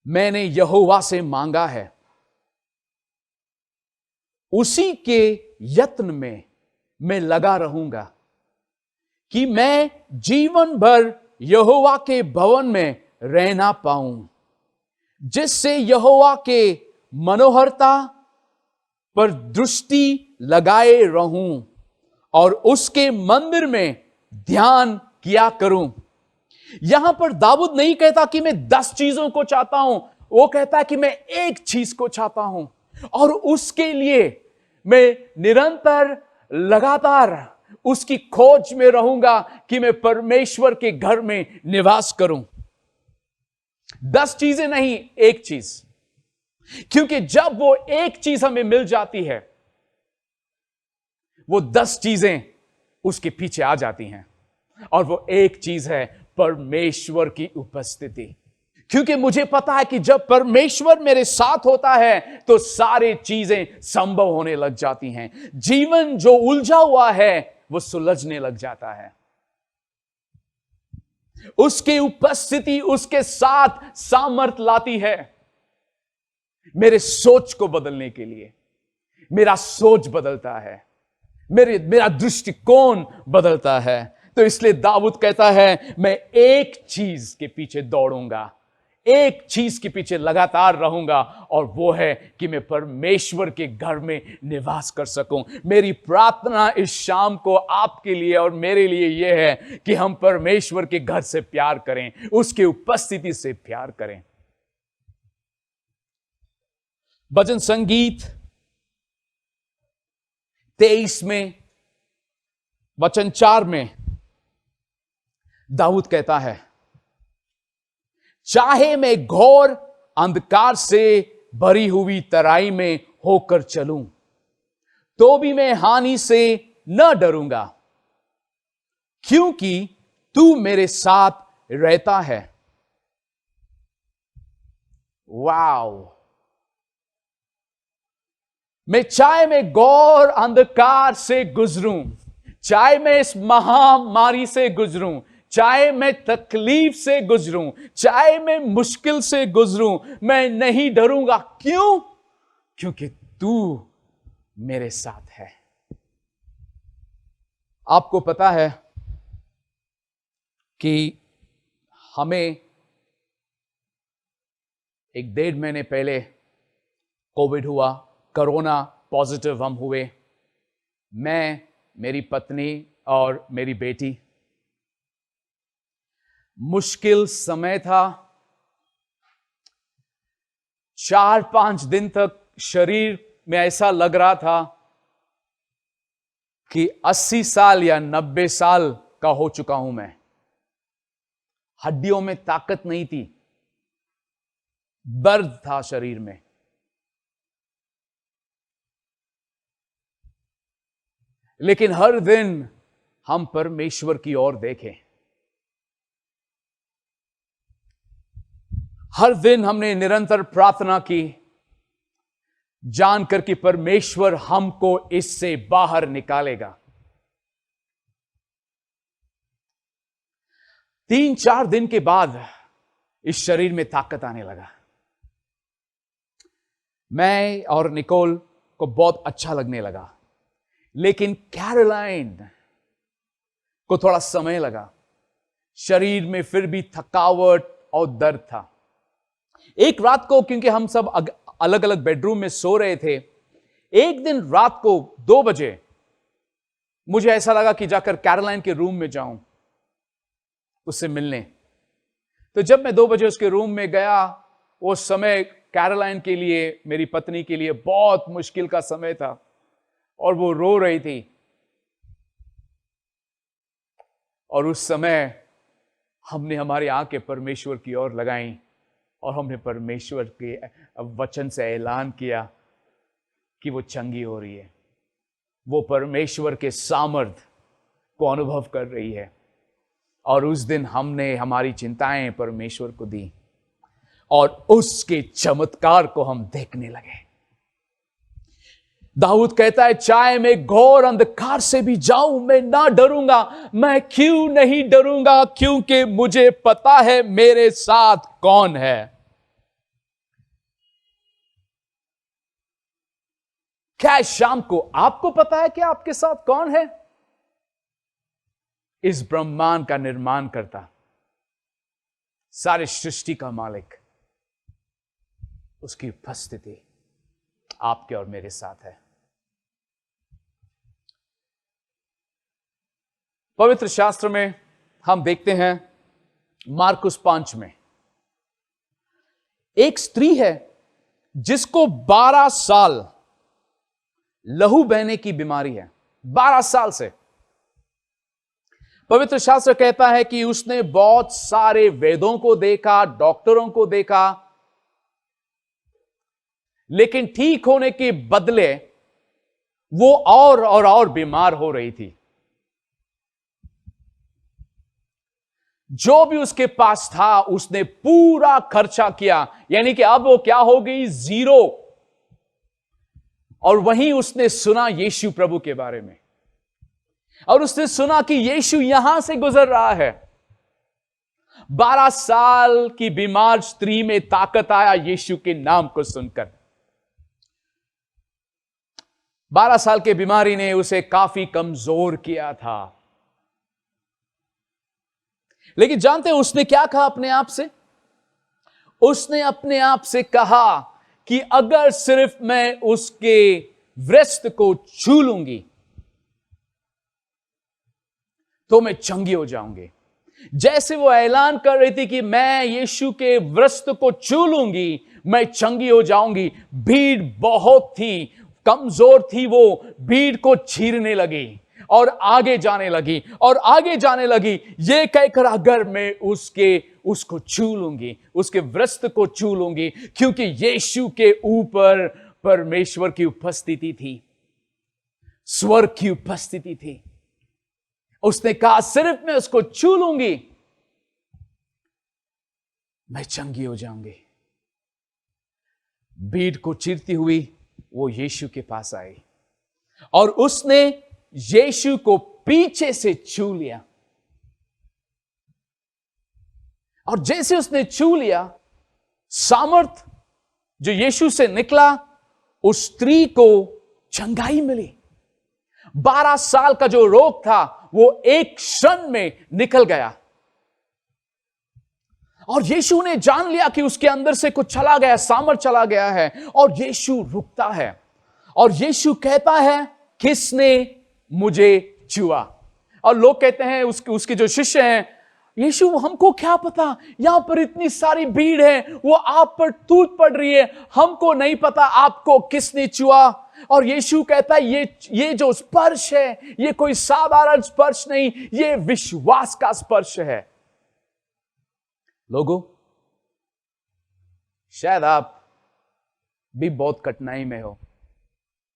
मैंने यहोवा से मांगा है, उसी के यत्न में मैं लगा रहूंगा कि मैं जीवन भर यहोवा के भवन में रहना पाऊं, जिससे यहोवा के मनोहरता पर दृष्टि लगाए रहूं और उसके मंदिर में ध्यान किया करूं। यहां पर दाऊद नहीं कहता कि मैं 10 चीजों को चाहता हूं, वो कहता है कि मैं एक चीज को चाहता हूं, और उसके लिए मैं निरंतर लगातार उसकी खोज में रहूंगा कि मैं परमेश्वर के घर में निवास करूं। 10 चीजें नहीं, एक चीज। क्योंकि जब वो एक चीज हमें मिल जाती है, वो 10 चीजें उसके पीछे आ जाती हैं, और वो एक चीज है परमेश्वर की उपस्थिति। क्योंकि मुझे पता है कि जब परमेश्वर मेरे साथ होता है तो सारी चीजें संभव होने लग जाती हैं। जीवन जो उलझा हुआ है वो सुलझने लग जाता है। उसकी उपस्थिति उसके साथ सामर्थ लाती है मेरे सोच को बदलने के लिए। मेरा सोच बदलता है, मेरा दृष्टिकोण बदलता है। तो इसलिए दाऊद कहता है, मैं एक चीज के पीछे दौड़ूंगा, एक चीज के पीछे लगातार रहूंगा, और वो है कि मैं परमेश्वर के घर में निवास कर सकूं। मेरी प्रार्थना इस शाम को आपके लिए और मेरे लिए यह है कि हम परमेश्वर के घर से प्यार करें, उसकी उपस्थिति से प्यार करें। भजन संगीत 23 में वचन 4 में दाऊद कहता है, चाहे मैं घोर अंधकार से भरी हुई तराई में होकर चलूं, तो भी मैं हानि से न डरूंगा, क्योंकि तू मेरे साथ रहता है। वाओ! चाहे मैं घोर अंधकार से गुजरूं, चाहे मैं इस महामारी से गुजरूं, चाहे मैं तकलीफ से गुजरूं, चाहे मैं मुश्किल से गुजरूं, मैं नहीं डरूंगा। क्यों? क्योंकि तू मेरे साथ है। आपको पता है कि हमें 1-1.5 महीने पहले कोविड हुआ, कोरोना पॉजिटिव हम हुए, मैं, मेरी पत्नी और मेरी बेटी। मुश्किल समय था। 4-5 दिन तक शरीर में ऐसा लग रहा था कि 80 साल या 90 साल का हो चुका हूं मैं। हड्डियों में ताकत नहीं थी, दर्द था शरीर में। लेकिन हर दिन हम परमेश्वर की ओर देखें। हर दिन हमने निरंतर प्रार्थना की, जानकर कि परमेश्वर हमको इससे बाहर निकालेगा। 3-4 दिन के बाद इस शरीर में ताकत आने लगा। मैं और निकोल को बहुत अच्छा लगने लगा, लेकिन कैरोलाइन को थोड़ा समय लगा। शरीर में फिर भी थकावट और दर्द था। एक रात को, क्योंकि हम सब अलग अलग बेडरूम में सो रहे थे, एक दिन रात को 2 बजे मुझे ऐसा लगा कि जाकर कैरोलाइन के रूम में जाऊं उससे मिलने। तो जब मैं 2 बजे उसके रूम में गया, वो समय कैरोलाइन के लिए, मेरी पत्नी के लिए बहुत मुश्किल का समय था, और वो रो रही थी। और उस समय हमने हमारी आंखें परमेश्वर की ओर लगाई और हमने परमेश्वर के वचन से ऐलान किया कि वो चंगी हो रही है, वो परमेश्वर के सामर्थ को अनुभव कर रही है। और उस दिन हमने हमारी चिंताएं परमेश्वर को दी और उसके चमत्कार को हम देखने लगे। दाऊद कहता है, चाहे मैं घोर अंधकार से भी जाऊं, मैं ना डरूंगा। मैं क्यों नहीं डरूंगा? क्योंकि मुझे पता है मेरे साथ कौन है। क्या शाम को आपको पता है कि आपके साथ कौन है? इस ब्रह्मांड का निर्माण करता, सारे सृष्टि का मालिक, उसकी उपस्थिति आपके और मेरे साथ है। पवित्र शास्त्र में हम देखते हैं, मार्कुस 5 में एक स्त्री है जिसको 12 साल लहू बहने की बीमारी है। 12 साल से। पवित्र शास्त्र कहता है कि उसने बहुत सारे वेदों को देखा, डॉक्टरों को देखा, लेकिन ठीक होने के बदले वो और बीमार हो रही थी। जो भी उसके पास था उसने पूरा खर्चा किया, यानी कि अब वो क्या हो गई? 0। और वहीं उसने सुना यीशु प्रभु के बारे में, और उसने सुना कि यीशु यहां से गुजर रहा है। 12 साल की बीमार स्त्री में ताकत आया यीशु के नाम को सुनकर। 12 साल की बीमारी ने उसे काफी कमजोर किया था। लेकिन जानते हैं उसने क्या कहा अपने आप से? उसने अपने आप से कहा कि अगर सिर्फ मैं उसके वृत्त को छू लूंगी तो मैं चंगी हो जाऊंगी। जैसे वो ऐलान कर रही थी कि मैं यीशु के वृत्त को छू लूंगी, मैं चंगी हो जाऊंगी, भीड़ बहुत थी, कमजोर थी, वो भीड़ को चीरने लगी और आगे जाने लगी और आगे जाने लगी, ये कहकर अगर मैं उसको छू लूंगी, उसके वृत्त को छू लूंगी, क्योंकि यीशु के ऊपर परमेश्वर की उपस्थिति थी, स्वर्ग की उपस्थिति थी। उसने कहा सिर्फ मैं उसको छू लूंगी, मैं चंगी हो जाऊंगी। भीड़ को चीरती हुई वो यीशु के पास आई और उसने यीशु को पीछे से छू लिया। और जैसे उसने छू लिया, सामर्थ जो यीशु से निकला, उस स्त्री को चंगाई मिली। 12 साल का जो रोग था वो एक क्षण में निकल गया और यीशु ने जान लिया कि उसके अंदर से कुछ चला गया, सामर्थ चला गया है। और यीशु रुकता है और यीशु कहता है, किसने मुझे छुआ? और लोग कहते हैं, उसके जो शिष्य हैं, यीशु हमको क्या पता, यहां पर इतनी सारी भीड़ है, वो आप पर टूट पड़ रही है, हमको नहीं पता आपको किसने छुआ। और यीशु कहता है, ये जो स्पर्श है, ये कोई साधारण स्पर्श नहीं, ये विश्वास का स्पर्श है। लोगों, शायद आप भी बहुत कठिनाई में हो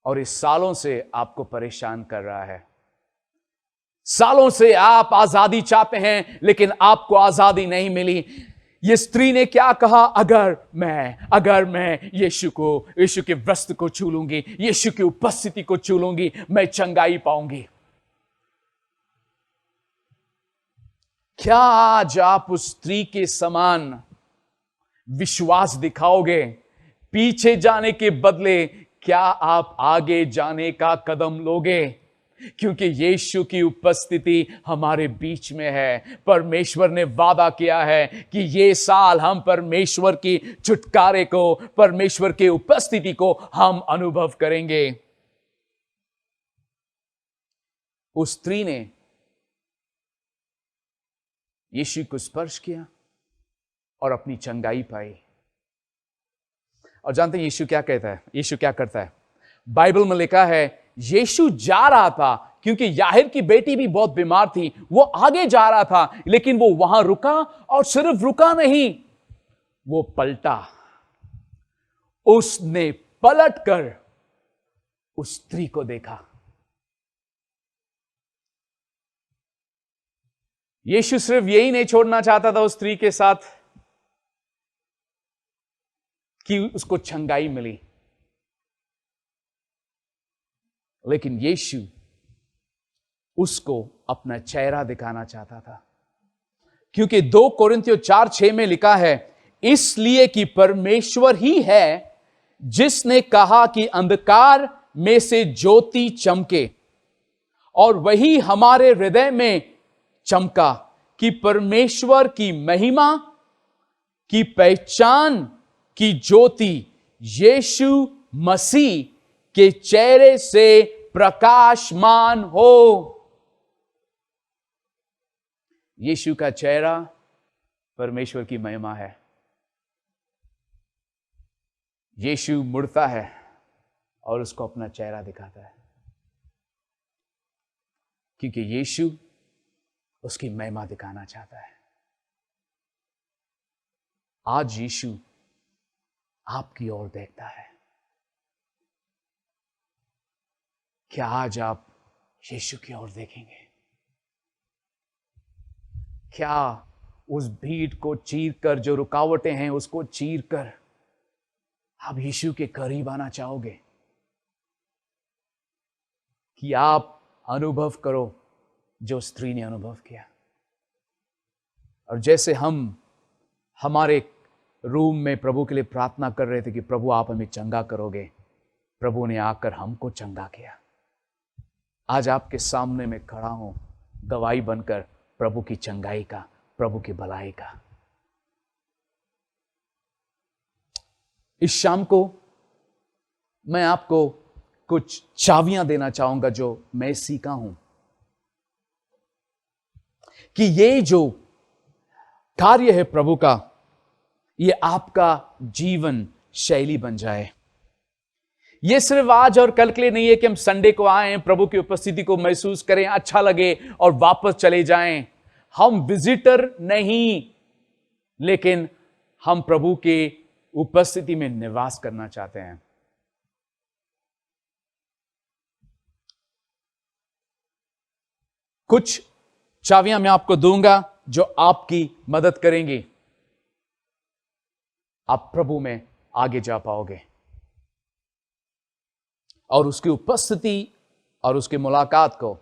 और इस सालों से आपको परेशान कर रहा है। सालों से आप आजादी चाहते हैं लेकिन आपको आजादी नहीं मिली। ये स्त्री ने क्या कहा? अगर मैं यीशु के वस्त्र को छू लूंगी, यीशु की उपस्थिति को छू लूंगी, मैं चंगाई पाऊंगी। क्या आज आप उस स्त्री के समान विश्वास दिखाओगे? पीछे जाने के बदले क्या आप आगे जाने का कदम लोगे? क्योंकि यीशु की उपस्थिति हमारे बीच में है। परमेश्वर ने वादा किया है कि ये साल हम परमेश्वर की छुटकारे को, परमेश्वर की उपस्थिति को हम अनुभव करेंगे। उस स्त्री ने यीशु को स्पर्श किया और अपनी चंगाई पाई। और जानते हैं यीशु क्या कहता है? यीशु क्या करता है? बाइबल में लिखा है, यीशु जा रहा था क्योंकि याहिर की बेटी भी बहुत बीमार थी। वो आगे जा रहा था लेकिन वो वहां रुका, और सिर्फ रुका नहीं, वो पलटा। उसने पलटकर उस स्त्री को देखा। यीशु सिर्फ यही नहीं छोड़ना चाहता था उस स्त्री के साथ कि उसको चंगाई मिली, लेकिन यीशु उसको अपना चेहरा दिखाना चाहता था। क्योंकि 2 कोरिन्थियों 4:6 में लिखा है, इसलिए कि परमेश्वर ही है जिसने कहा कि अंधकार में से ज्योति चमके, और वही हमारे हृदय में चमका कि परमेश्वर की महिमा की पहचान की ज्योति यीशु मसीह के चेहरे से प्रकाशमान हो। यीशु का चेहरा परमेश्वर की महिमा है। यीशु मुड़ता है और उसको अपना चेहरा दिखाता है, क्योंकि यीशु उसकी महिमा दिखाना चाहता है। आज यीशु आपकी ओर देखता है। क्या आज आप यीशु की ओर देखेंगे? क्या उस भीड़ को चीरकर, जो रुकावटें हैं उसको चीरकर आप यीशु के करीब आना चाहोगे? कि आप अनुभव करो जो स्त्री ने अनुभव किया। और जैसे हम हमारे रूम में प्रभु के लिए प्रार्थना कर रहे थे कि प्रभु आप हमें चंगा करोगे, प्रभु ने आकर हमको चंगा किया। आज आपके सामने मैं खड़ा हूं गवाही बनकर प्रभु की चंगाई का, प्रभु की भलाई का। इस शाम को मैं आपको कुछ चाबियां देना चाहूंगा जो मैं सीखा हूं कि ये जो कार्य है प्रभु का, ये आपका जीवन शैली बन जाए। ये सिर्फ आज और कल के लिए नहीं है कि हम संडे को आए, प्रभु की उपस्थिति को महसूस करें, अच्छा लगे और वापस चले जाएं। हम विजिटर नहीं, लेकिन हम प्रभु के उपस्थिति में निवास करना चाहते हैं। कुछ चाबियां मैं आपको दूंगा जो आपकी मदद करेंगी, आप प्रभु में आगे जा पाओगे और उसकी उपस्थिति और उसकी मुलाकात को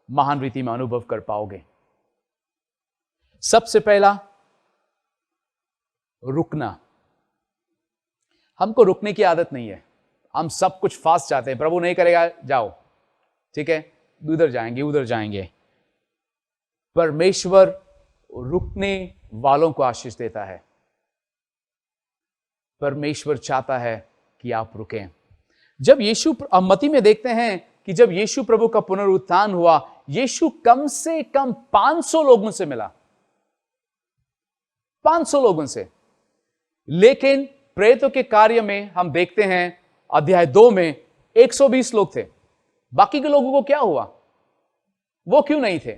महान रीति में अनुभव कर पाओगे। सबसे पहला, रुकना। हमको रुकने की आदत नहीं है, हम सब कुछ फास्ट चाहते हैं। प्रभु नहीं करेगा, जाओ, ठीक है, उधर जाएंगे उधर जाएंगे। परमेश्वर रुकने वालों को आशीष देता है। परमेश्वर चाहता है कि आप रुकें। जब यीशु, मत्ती में देखते हैं कि जब यीशु प्रभु का पुनरुत्थान हुआ, यीशु कम से कम 500 लोगों से मिला, 500 लोगों से। लेकिन प्रेरितों के कार्य में हम देखते हैं अध्याय 2 में 120 लोग थे। बाकी के लोगों को क्या हुआ? वो क्यों नहीं थे?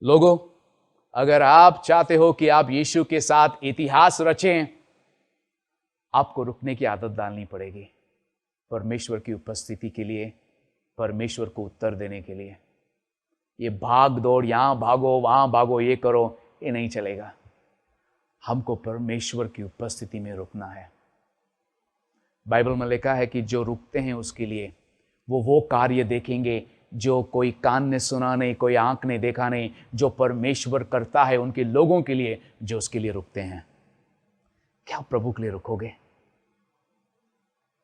लोगों, अगर आप चाहते हो कि आप यीशु के साथ इतिहास रचें, आपको रुकने की आदत डालनी पड़ेगी परमेश्वर की उपस्थिति के लिए, परमेश्वर को उत्तर देने के लिए। ये भाग दौड़, यहां भागो वहां भागो, ये करो, ये नहीं चलेगा। हमको परमेश्वर की उपस्थिति में रुकना है। बाइबल में लिखा है कि जो रुकते हैं उसके लिए वो कार्य देखेंगे जो कोई कान ने सुना नहीं, कोई आंख ने देखा नहीं, जो परमेश्वर करता है उनके लोगों के लिए जो उसके लिए रुकते हैं। क्या प्रभु के लिए रुकोगे?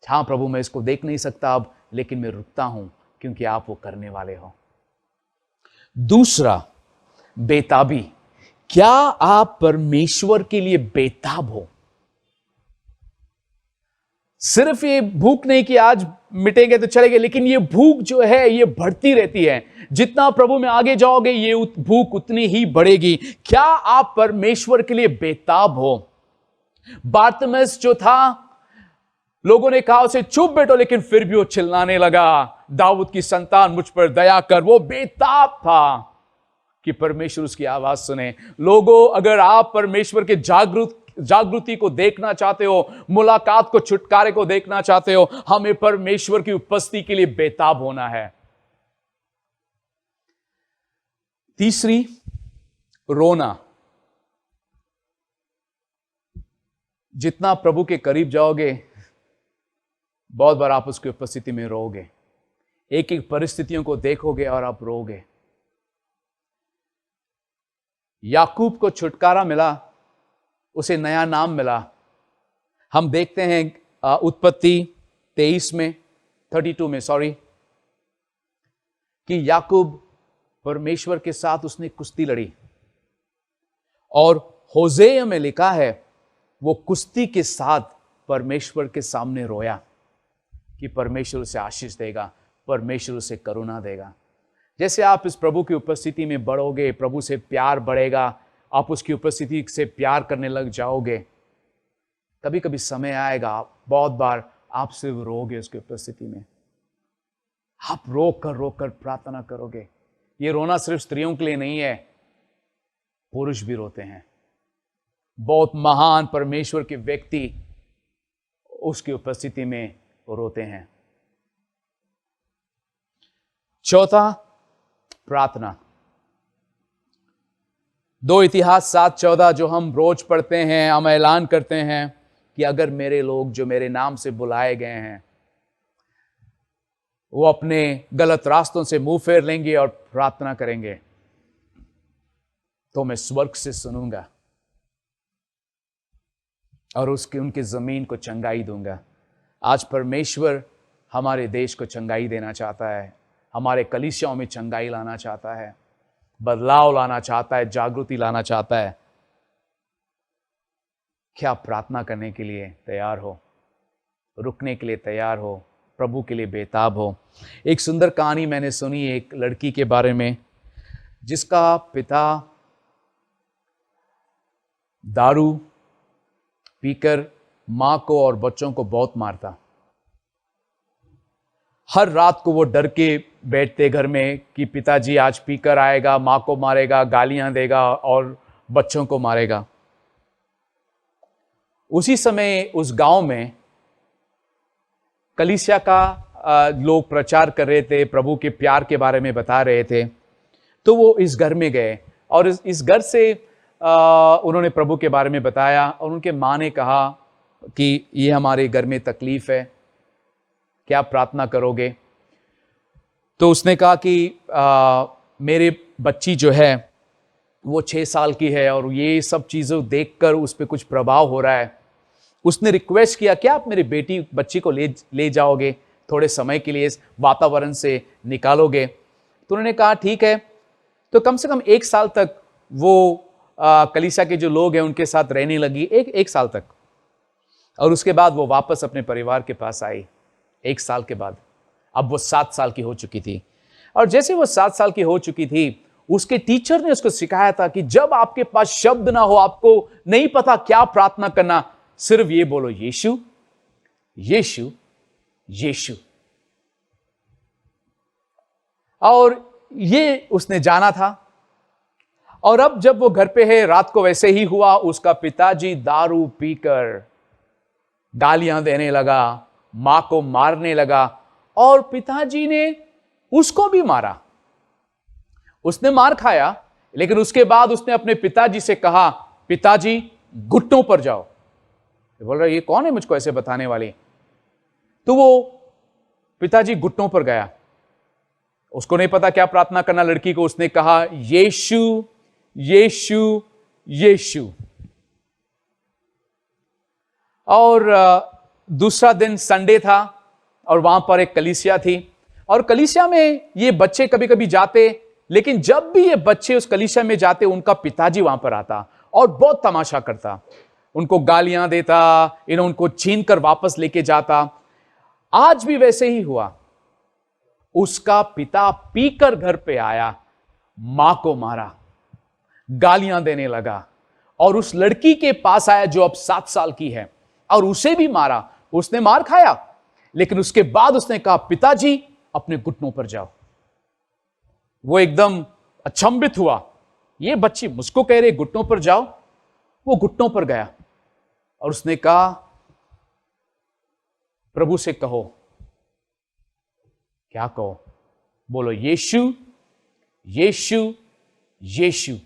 हाँ प्रभु, मैं इसको देख नहीं सकता अब, लेकिन मैं रुकता हूं क्योंकि आप वो करने वाले हो। दूसरा, बेताबी। क्या आप परमेश्वर के लिए बेताब हो? सिर्फ ये भूख नहीं कि आज मिटेंगे तो चलेंगे, लेकिन ये भूख जो है ये बढ़ती रहती है। जितना प्रभु में आगे जाओगे ये भूख उतनी ही बढ़ेगी। क्या आप परमेश्वर के लिए बेताब हो? बारतिमेउस जो था, लोगों ने कहा उसे चुप बैठो, लेकिन फिर भी वो चिल्लाने लगा, दाऊद की संतान मुझ पर दया कर। वो बेताब था कि परमेश्वर उसकी आवाज सुने। लोगों, अगर आप परमेश्वर के जागृति को देखना चाहते हो, मुलाकात को, छुटकारे को देखना चाहते हो, हमें परमेश्वर की उपस्थिति के लिए बेताब होना है। तीसरी, रोना। जितना प्रभु के करीब जाओगे, बहुत बार आप उसकी उपस्थिति में रोओगे। एक एक परिस्थितियों को देखोगे और आप रोओगे। याकूब को छुटकारा मिला, उसे नया नाम मिला। हम देखते हैं उत्पत्ति 32 में 32 में कि याकूब परमेश्वर के साथ उसने कुश्ती लड़ी, और होशे में लिखा है वो कुश्ती के साथ परमेश्वर के सामने रोया कि परमेश्वर उसे आशीष देगा, परमेश्वर उसे करुणा देगा। जैसे आप इस प्रभु की उपस्थिति में बढ़ोगे, प्रभु से प्यार बढ़ेगा, आप उसकी उपस्थिति से प्यार करने लग जाओगे। कभी कभी समय आएगा, बहुत बार आप सिर्फ रोगे उसकी उपस्थिति में। आप रोकर प्रार्थना करोगे। ये रोना सिर्फ स्त्रियों के लिए नहीं है, पुरुष भी रोते हैं। बहुत महान परमेश्वर के व्यक्ति उसकी उपस्थिति में रोते हैं। चौथा, प्रार्थना। 2 इतिहास 7:14 जो हम रोज पढ़ते हैं, हम ऐलान करते हैं कि अगर मेरे लोग जो मेरे नाम से बुलाए गए हैं वो अपने गलत रास्तों से मुंह फेर लेंगे और प्रार्थना करेंगे, तो मैं स्वर्ग से सुनूंगा और उनकी जमीन को चंगाई दूंगा। आज परमेश्वर हमारे देश को चंगाई देना चाहता है, हमारे कलीसियाओं में चंगाई लाना चाहता है, बदलाव लाना चाहता है, जागृति लाना चाहता है। क्या प्रार्थना करने के लिए तैयार हो? रुकने के लिए तैयार हो? प्रभु के लिए बेताब हो? एक सुंदर कहानी मैंने सुनी एक लड़की के बारे में जिसका पिता दारू पीकर मां को और बच्चों को बहुत मारता। हर रात को वो डर के बैठते घर में कि पिताजी आज पीकर आएगा, मां को मारेगा, गालियां देगा और बच्चों को मारेगा। उसी समय उस गांव में कलीसिया का लोग प्रचार कर रहे थे, प्रभु के प्यार के बारे में बता रहे थे। तो वो इस घर में गए और इस घर से उन्होंने प्रभु के बारे में बताया और उनके माँ ने कहा कि ये हमारे घर में तकलीफ है, क्या प्रार्थना करोगे? तो उसने कहा कि मेरे बच्ची जो है वो 6 साल की है और ये सब चीज़ों देखकर उस पर कुछ प्रभाव हो रहा है। उसने रिक्वेस्ट किया, क्या आप मेरी बच्ची को ले जाओगे, थोड़े समय के लिए इस वातावरण से निकालोगे? तो उन्होंने कहा ठीक है। तो कम से कम 1 साल तक वो कलीसिया के जो लोग हैं उनके साथ रहने लगी, एक साल तक। और उसके बाद वो वापस अपने परिवार के पास आई 1 साल के बाद। अब वो 7 साल की हो चुकी थी और जैसे वो 7 साल की हो चुकी थी, उसके टीचर ने उसको सिखाया था कि जब आपके पास शब्द ना हो, आपको नहीं पता क्या प्रार्थना करना, सिर्फ ये बोलो, यीशु यीशु यीशु। और ये उसने जाना था। और अब जब वो घर पे है, रात को वैसे ही हुआ, उसका पिताजी दारू पीकर गालियां देने लगा, मां को मारने लगा और पिताजी ने उसको भी मारा। उसने मार खाया, लेकिन उसके बाद उसने अपने पिताजी से कहा, पिताजी घुटनों पर जाओ। बोल रहा, ये कौन है मुझको ऐसे बताने वाली? तो वो पिताजी घुटनों पर गया। उसको नहीं पता क्या प्रार्थना करना लड़की को। उसने कहा, यीशु यीशु यीशु। और दूसरा दिन संडे था और वहां पर एक कलीसिया थी और कलीसिया में ये बच्चे कभी कभी जाते, लेकिन जब भी ये बच्चे उस कलीसिया में जाते, उनका पिताजी वहां पर आता और बहुत तमाशा करता, उनको गालियां देता, उनको छीन कर वापस लेके जाता। आज भी वैसे ही हुआ। उसका पिता पीकर घर पे आया, मां को मारा, गालियां देने लगा और उस लड़की के पास आया जो अब 7 साल की है और उसे भी मारा। उसने मार खाया, लेकिन उसके बाद उसने कहा, पिताजी अपने घुटनों पर जाओ। वो एकदम अचंभित हुआ, ये बच्ची मुझको कह रहे घुटनों पर जाओ। वो घुटनों पर गया और उसने कहा, प्रभु से कहो। क्या कहो? बोलो, यीशु यीशु यीशु।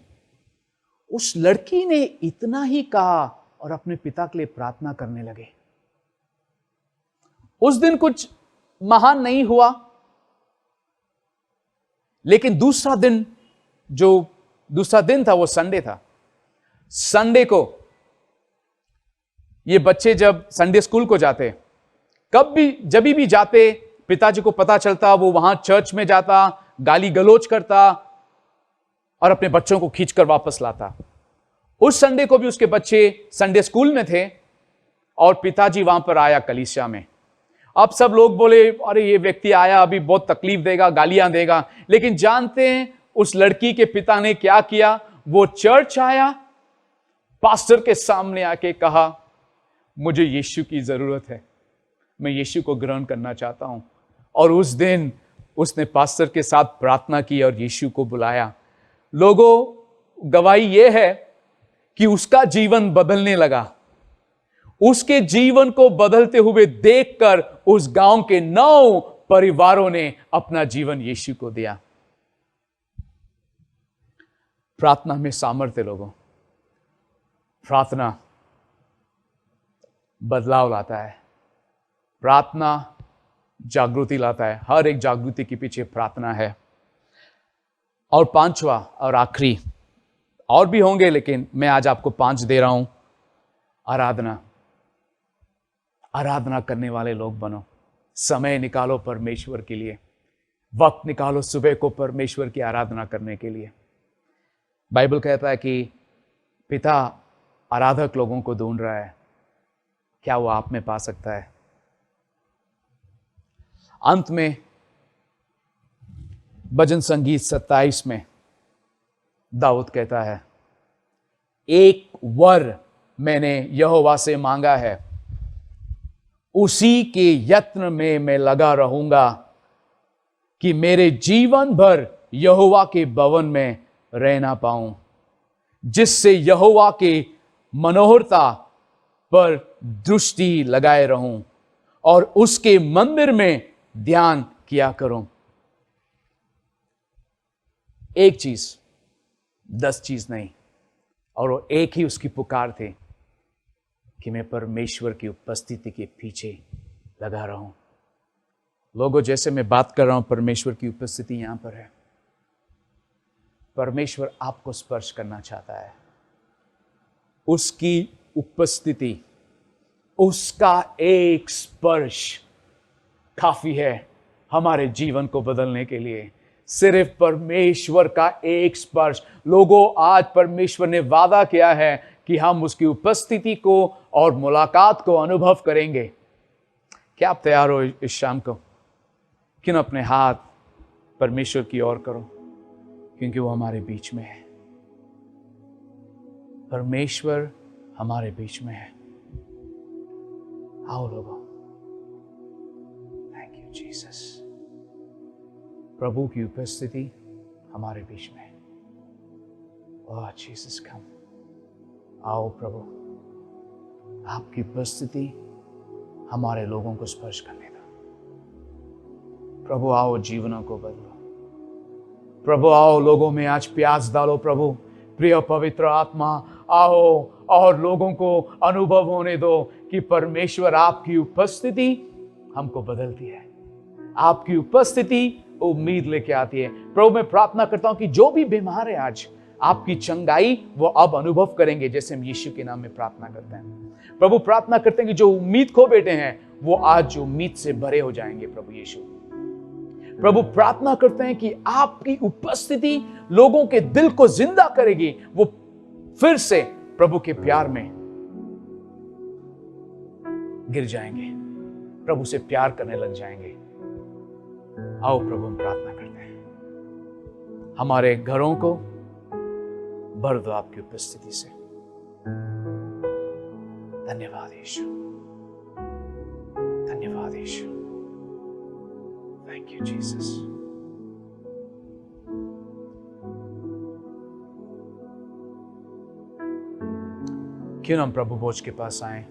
उस लड़की ने इतना ही कहा और अपने पिता के लिए प्रार्थना करने लगे। उस दिन कुछ महान नहीं हुआ, लेकिन दूसरा दिन था, वो संडे था। संडे को ये बच्चे जब संडे स्कूल को जाते, जब भी जाते, पिताजी को पता चलता, वो वहां चर्च में जाता, गाली गलौज करता और अपने बच्चों को खींचकर वापस लाता। उस संडे को भी उसके बच्चे संडे स्कूल में थे और पिताजी वहां पर आया कलीसिया में। अब सब लोग बोले, अरे ये व्यक्ति आया, अभी बहुत तकलीफ देगा, गालियां देगा। लेकिन जानते हैं उस लड़की के पिता ने क्या किया? वो चर्च आया, पास्टर के सामने आके कहा, मुझे यीशु की जरूरत है, मैं यीशु को ग्रहण करना चाहता हूं। और उस दिन उसने पास्टर के साथ प्रार्थना की और यीशु को बुलाया। लोगों, गवाही यह है कि उसका जीवन बदलने लगा। उसके जीवन को बदलते हुए देखकर उस गांव के 9 परिवारों ने अपना जीवन यीशु को दिया। प्रार्थना में सामर्थ्य लोगों, प्रार्थना बदलाव लाता है, प्रार्थना जागृति लाता है। हर एक जागृति के पीछे प्रार्थना है। और 5वां और आखिरी, और भी होंगे लेकिन मैं आज आपको 5 दे रहा हूं, आराधना। आराधना करने वाले लोग बनो। समय निकालो परमेश्वर के लिए, वक्त निकालो सुबह को परमेश्वर की आराधना करने के लिए। बाइबल कहता है कि पिता आराधक लोगों को ढूंढ रहा है, क्या वो आप में पा सकता है? अंत में भजन संगीत 27 में दाऊद कहता है, एक वर मैंने यहोवा से मांगा है, उसी के यत्न में मैं लगा रहूंगा कि मेरे जीवन भर यहोवा के भवन में रहना पाऊं, जिससे यहोवा के मनोहरता पर दृष्टि लगाए रहूं और उसके मंदिर में ध्यान किया करूं। एक चीज, 10 चीज नहीं, और वो एक ही उसकी पुकार थी कि मैं परमेश्वर की उपस्थिति के पीछे लगा रहूं। लोगों, जैसे मैं बात कर रहा हूं, परमेश्वर की उपस्थिति यहां पर है। परमेश्वर आपको स्पर्श करना चाहता है। उसकी उपस्थिति, उसका एक स्पर्श काफी है हमारे जीवन को बदलने के लिए। सिर्फ परमेश्वर का एक स्पर्श। लोगों, आज परमेश्वर ने वादा किया है कि हम उसकी उपस्थिति को और मुलाकात को अनुभव करेंगे। क्या आप तैयार हो इस शाम को? क्यों न अपने हाथ परमेश्वर की ओर करो, क्योंकि वो हमारे बीच में है। परमेश्वर हमारे बीच में है। आओ लोगों, थैंक यू जीसस। प्रभु की उपस्थिति हमारे बीच में है। ओह जीसस कम। आओ प्रभु, आपकी उपस्थिति हमारे लोगों को स्पर्श करने दो। प्रभु आओ, जीवनों को बदलो। प्रभु आओ, लोगों में आज प्यास डालो। प्रभु प्रिय पवित्र आत्मा आओ और लोगों को अनुभव होने दो कि परमेश्वर आपकी उपस्थिति हमको बदलती है। आपकी उपस्थिति उम्मीद लेके आती है। प्रभु मैं प्रार्थना करता हूं कि जो भी बीमार है आज, आपकी चंगाई वो अब अनुभव करेंगे, जैसे हम यीशु के नाम में प्रार्थना करते हैं। प्रभु प्रार्थना करते हैं कि जो उम्मीद खो बैठे हैं वो आज उम्मीद से भरे हो जाएंगे। प्रभु यीशु, प्रभु प्रार्थना करते हैं कि आपकी उपस्थिति लोगों के दिल को जिंदा करेगी। वो फिर से प्रभु के प्यार में गिर जाएंगे, प्रभु से प्यार करने लग जाएंगे। आओ प्रभु, हम प्रार्थना करते हैं। हमारे घरों को भर दो आपकी उपस्थिति से। धन्यवाद यीशु, धन्यवाद यीशु। Thank you Jesus. क्यों हम प्रभु भोज के पास आए?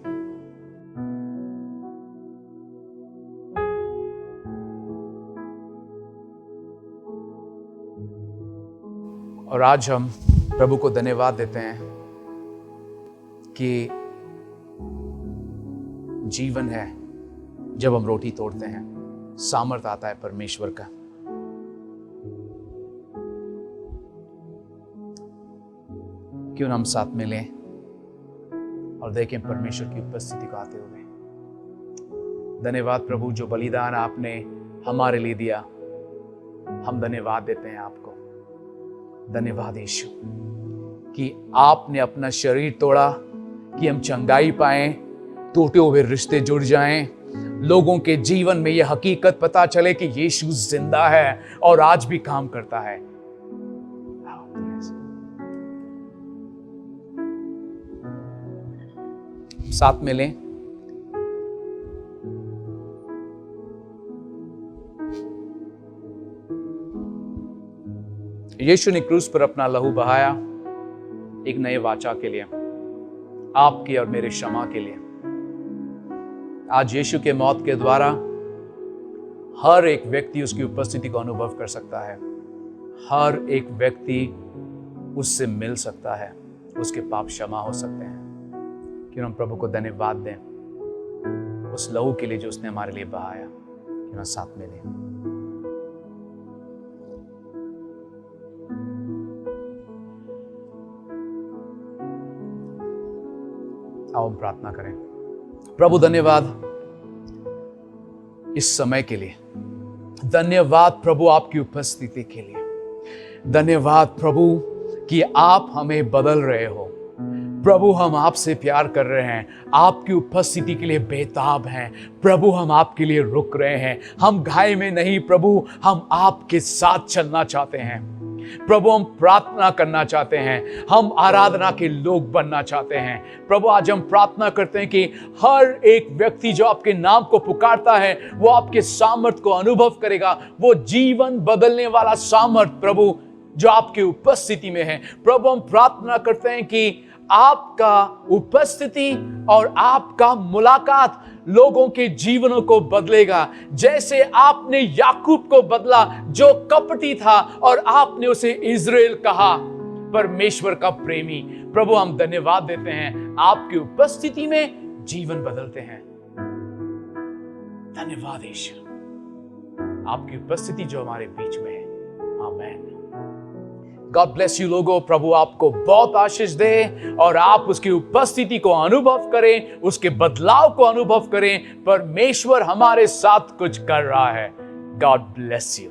और आज हम प्रभु को धन्यवाद देते हैं कि जीवन है जब हम रोटी तोड़ते हैं, सामर्थ आता है परमेश्वर का। क्यों हम साथ में लें और देखें परमेश्वर की उपस्थिति को आते हुए। धन्यवाद प्रभु, जो बलिदान आपने हमारे लिए दिया, हम धन्यवाद देते हैं आपको। धन्यवाद यीशु कि आपने अपना शरीर तोड़ा कि हम चंगाई पाएं, टूटे हुए रिश्ते जुड़ जाएं, लोगों के जीवन में यह हकीकत पता चले कि यीशु जिंदा है और आज भी काम करता है। साथ में लें। यीशु ने क्रूस पर अपना लहू बहाया एक नए वाचा के लिए, आपके और मेरे क्षमा के लिए। आज यीशु के मौत के द्वारा हर एक व्यक्ति उसकी उपस्थिति को अनुभव कर सकता है। हर एक व्यक्ति उससे मिल सकता है, उसके पाप क्षमा हो सकते हैं। क्यों हम प्रभु को धन्यवाद दें उस लहू के लिए जो उसने हमारे लिए बहाया। क्यों साथ में लें। आओ हम प्रार्थना करें। प्रभु धन्यवाद इस समय के लिए। धन्यवाद प्रभु आपकी उपस्थिति के लिए। धन्यवाद प्रभु कि आप हमें बदल रहे हो। प्रभु हम आपसे प्यार कर रहे हैं, आपकी उपस्थिति के लिए बेताब हैं। प्रभु हम आपके लिए रुक रहे हैं। हम घाय में नहीं प्रभु, हम आपके साथ चलना चाहते हैं। प्रभु हम प्रार्थना करना चाहते हैं, हम आराधना के लोग बनना चाहते हैं। प्रभु आज हम प्रार्थना करते हैं कि हर एक व्यक्ति जो आपके नाम को पुकारता है वो आपके सामर्थ को अनुभव करेगा। वो जीवन बदलने वाला सामर्थ प्रभु जो आपकी उपस्थिति में है। प्रभु हम प्रार्थना करते हैं कि आपका उपस्थिति और आपका मुलाकात लोगों के जीवनों को बदलेगा, जैसे आपने याकूब को बदला जो कपटी था और आपने उसे इज़राइल कहा, परमेश्वर का प्रेमी। प्रभु हम धन्यवाद देते हैं, आपकी उपस्थिति में जीवन बदलते हैं। धन्यवाद ईश्वर, आपकी उपस्थिति जो हमारे बीच में है। आमीन। गॉड ब्लेस यू लोगों। प्रभु आपको बहुत आशीष दे और आप उसकी उपस्थिति को अनुभव करें, उसके बदलाव को अनुभव करें। परमेश्वर हमारे साथ कुछ कर रहा है। God bless you.